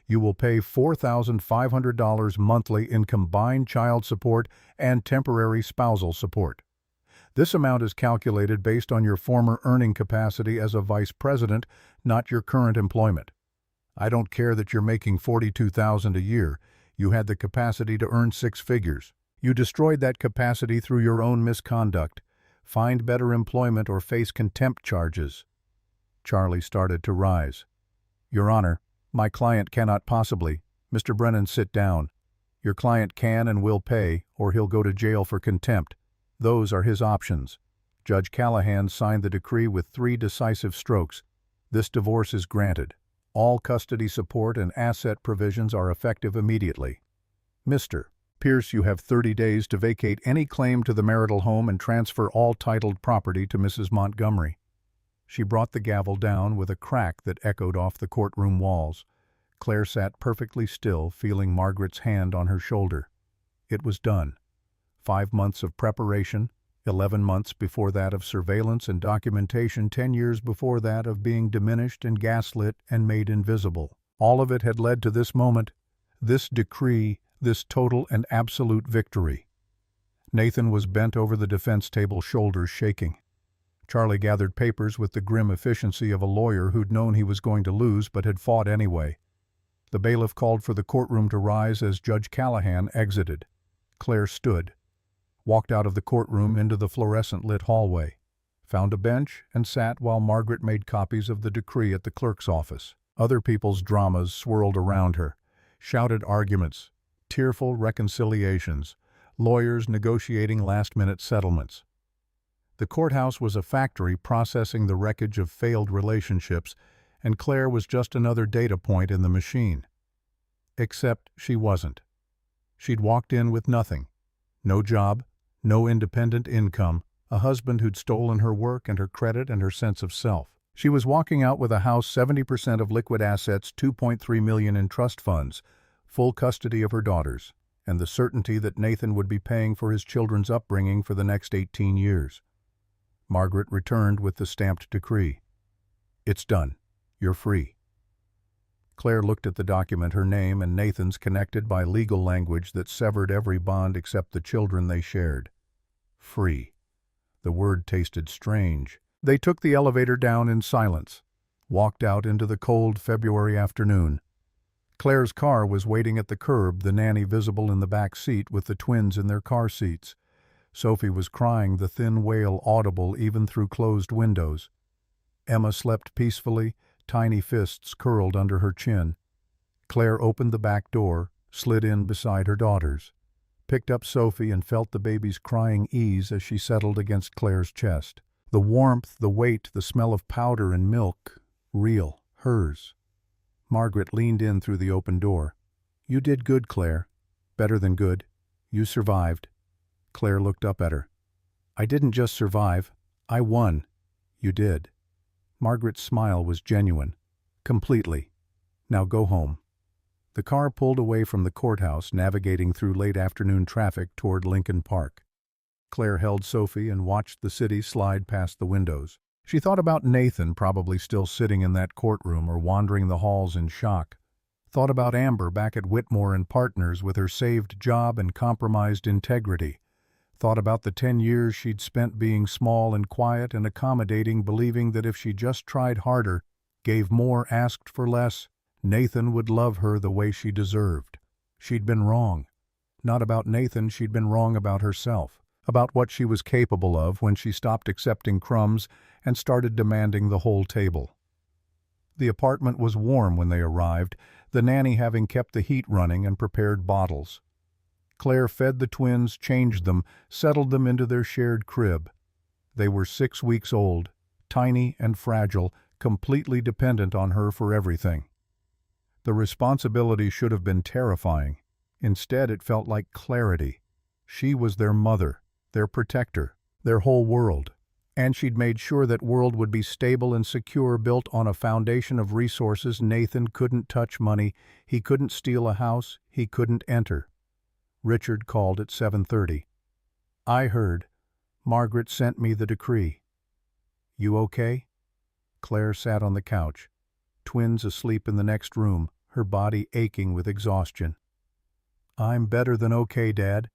You will pay $4,500 monthly in combined child support and temporary spousal support. This amount is calculated based on your former earning capacity as a vice president, not your current employment. I don't care that you're making $42,000 a year. You had the capacity to earn 6 figures. You destroyed that capacity through your own misconduct. Find better employment or face contempt charges. Charlie started to rise. Your Honor, my client cannot possibly. Mr. Brennan, sit down. Your client can and will pay, or he'll go to jail for contempt. Those are his options. Judge Callahan signed the decree with 3 decisive strokes. This divorce is granted. All custody support and asset provisions are effective immediately. Mr. Pierce, you have 30 days to vacate any claim to the marital home and transfer all titled property to Mrs. Montgomery. She brought the gavel down with a crack that echoed off the courtroom walls. Claire sat perfectly still, feeling Margaret's hand on her shoulder. It was done. 5 months of preparation, 11 months before that of surveillance and documentation, 10 years before that of being diminished and gaslit and made invisible. All of it had led to this moment, this decree, this total and absolute victory. Nathan was bent over the defense table, shoulders shaking. Charlie gathered papers with the grim efficiency of a lawyer who'd known he was going to lose but had fought anyway. The bailiff called for the courtroom to rise as Judge Callahan exited. Claire stood, walked out of the courtroom into the fluorescent-lit hallway, found a bench and sat while Margaret made copies of the decree at the clerk's office. Other people's dramas swirled around her, shouted arguments, tearful reconciliations, lawyers negotiating last-minute settlements. The courthouse was a factory processing the wreckage of failed relationships, and Claire was just another data point in the machine. Except she wasn't. She'd walked in with nothing. No job, no independent income, a husband who'd stolen her work and her credit and her sense of self. She was walking out with a house, 70% of liquid assets, $2.3 million in trust funds, full custody of her daughters, and the certainty that Nathan would be paying for his children's upbringing for the next 18 years. Margaret returned with the stamped decree. "It's done. You're free." Claire looked at the document, her name and Nathan's connected by legal language that severed every bond except the children they shared. Free. The word tasted strange. They took the elevator down in silence, walked out into the cold February afternoon. Claire's car was waiting at the curb, the nanny visible in the back seat with the twins in their car seats. Sophie was crying, the thin wail audible even through closed windows. Emma slept peacefully, tiny fists curled under her chin. Claire opened the back door, slid in beside her daughters, picked up Sophie and felt the baby's crying ease as she settled against Claire's chest. The warmth, the weight, the smell of powder and milk, real, hers. Margaret leaned in through the open door. "You did good, Claire. Better than good. You survived." Claire looked up at her. "I didn't just survive. I won." "You did." Margaret's smile was genuine. "Completely. Now go home." The car pulled away from the courthouse, navigating through late afternoon traffic toward Lincoln Park. Claire held Sophie and watched the city slide past the windows. She thought about Nathan, probably still sitting in that courtroom or wandering the halls in shock. Thought about Amber back at Whitmore and Partners with her saved job and compromised integrity. Thought about the 10 years she'd spent being small and quiet and accommodating, believing that if she just tried harder, gave more, asked for less, Nathan would love her the way she deserved. She'd been wrong. Not about Nathan, she'd been wrong about herself, about what she was capable of when she stopped accepting crumbs and started demanding the whole table. The apartment was warm when they arrived, the nanny having kept the heat running and prepared bottles. Claire fed the twins, changed them, settled them into their shared crib. They were 6 weeks old, tiny and fragile, completely dependent on her for everything. The responsibility should have been terrifying. Instead, it felt like clarity. She was their mother, their protector, their whole world. And she'd made sure that world would be stable and secure, built on a foundation of resources. Nathan couldn't touch money, he couldn't steal a house, he couldn't enter. Richard called at 7:30. "I heard. Margaret sent me the decree." "You okay?" Claire sat on the couch, twins asleep in the next room, her body aching with exhaustion. "I'm better than okay, Dad.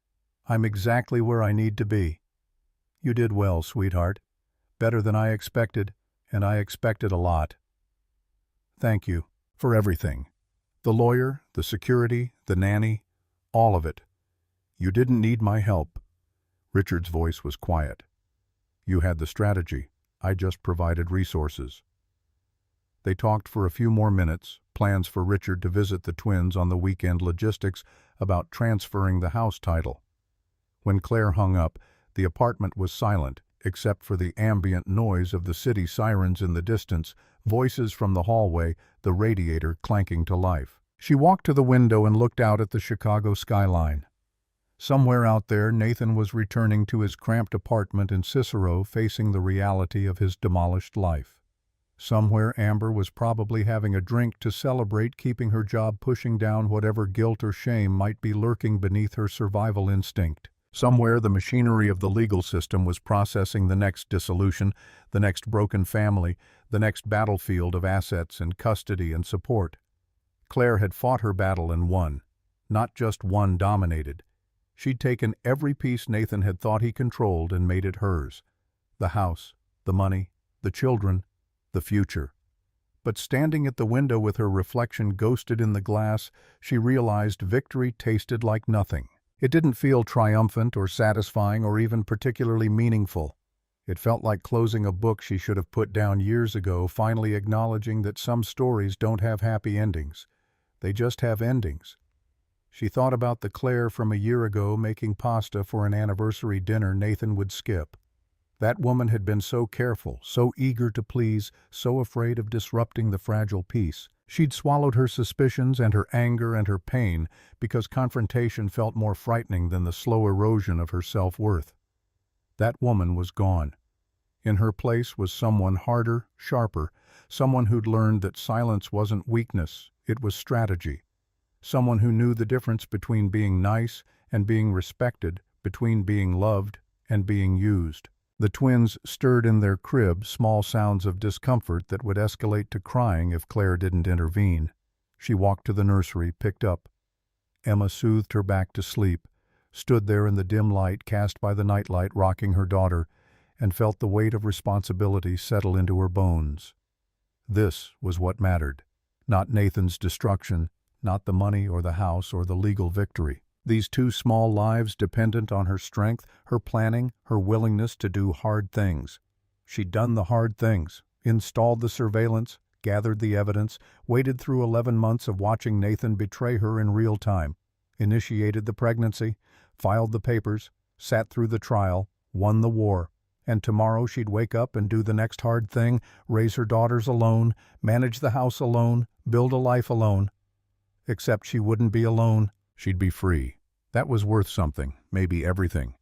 I'm exactly where I need to be." "You did well, sweetheart. Better than I expected, and I expected a lot. Thank you for everything. The lawyer, the security, the nanny, all of it. You didn't need my help." Richard's voice was quiet. "You had the strategy. I just provided resources." They talked for a few more minutes, plans for Richard to visit the twins on the weekend, logistics about transferring the house title. When Claire hung up, the apartment was silent, except for the ambient noise of the city sirens in the distance, voices from the hallway, the radiator clanking to life. She walked to the window and looked out at the Chicago skyline. Somewhere out there, Nathan was returning to his cramped apartment in Cicero, facing the reality of his demolished life. Somewhere, Amber was probably having a drink to celebrate keeping her job, pushing down whatever guilt or shame might be lurking beneath her survival instinct. Somewhere, the machinery of the legal system was processing the next dissolution, the next broken family, the next battlefield of assets and custody and support. Claire had fought her battle and won. Not just one dominated. She'd taken every piece Nathan had thought he controlled and made it hers. The house, the money, the children, the future. But standing at the window with her reflection ghosted in the glass, she realized victory tasted like nothing. It didn't feel triumphant or satisfying or even particularly meaningful. It felt like closing a book she should have put down years ago, finally acknowledging that some stories don't have happy endings. They just have endings. She thought about the Claire from a year ago making pasta for an anniversary dinner Nathan would skip. That woman had been so careful, so eager to please, so afraid of disrupting the fragile peace. She'd swallowed her suspicions and her anger and her pain because confrontation felt more frightening than the slow erosion of her self-worth. That woman was gone. In her place was someone harder, sharper, someone who'd learned that silence wasn't weakness, it was strategy. Someone who knew the difference between being nice and being respected, between being loved and being used. The twins stirred in their crib small sounds of discomfort that would escalate to crying if Claire didn't intervene. She walked to the nursery, picked up. Emma soothed her back to sleep, stood there in the dim light cast by the nightlight rocking her daughter, and felt the weight of responsibility settle into her bones. This was what mattered. Not Nathan's destruction, not the money or the house or the legal victory. These two small lives dependent on her strength, her planning, her willingness to do hard things. She'd done the hard things, installed the surveillance, gathered the evidence, waited through 11 months of watching Nathan betray her in real time, initiated the pregnancy, filed the papers, sat through the trial, won the war, and tomorrow she'd wake up and do the next hard thing, raise her daughters alone, manage the house alone, build a life alone. Except she wouldn't be alone. She'd be free. That was worth something, maybe everything.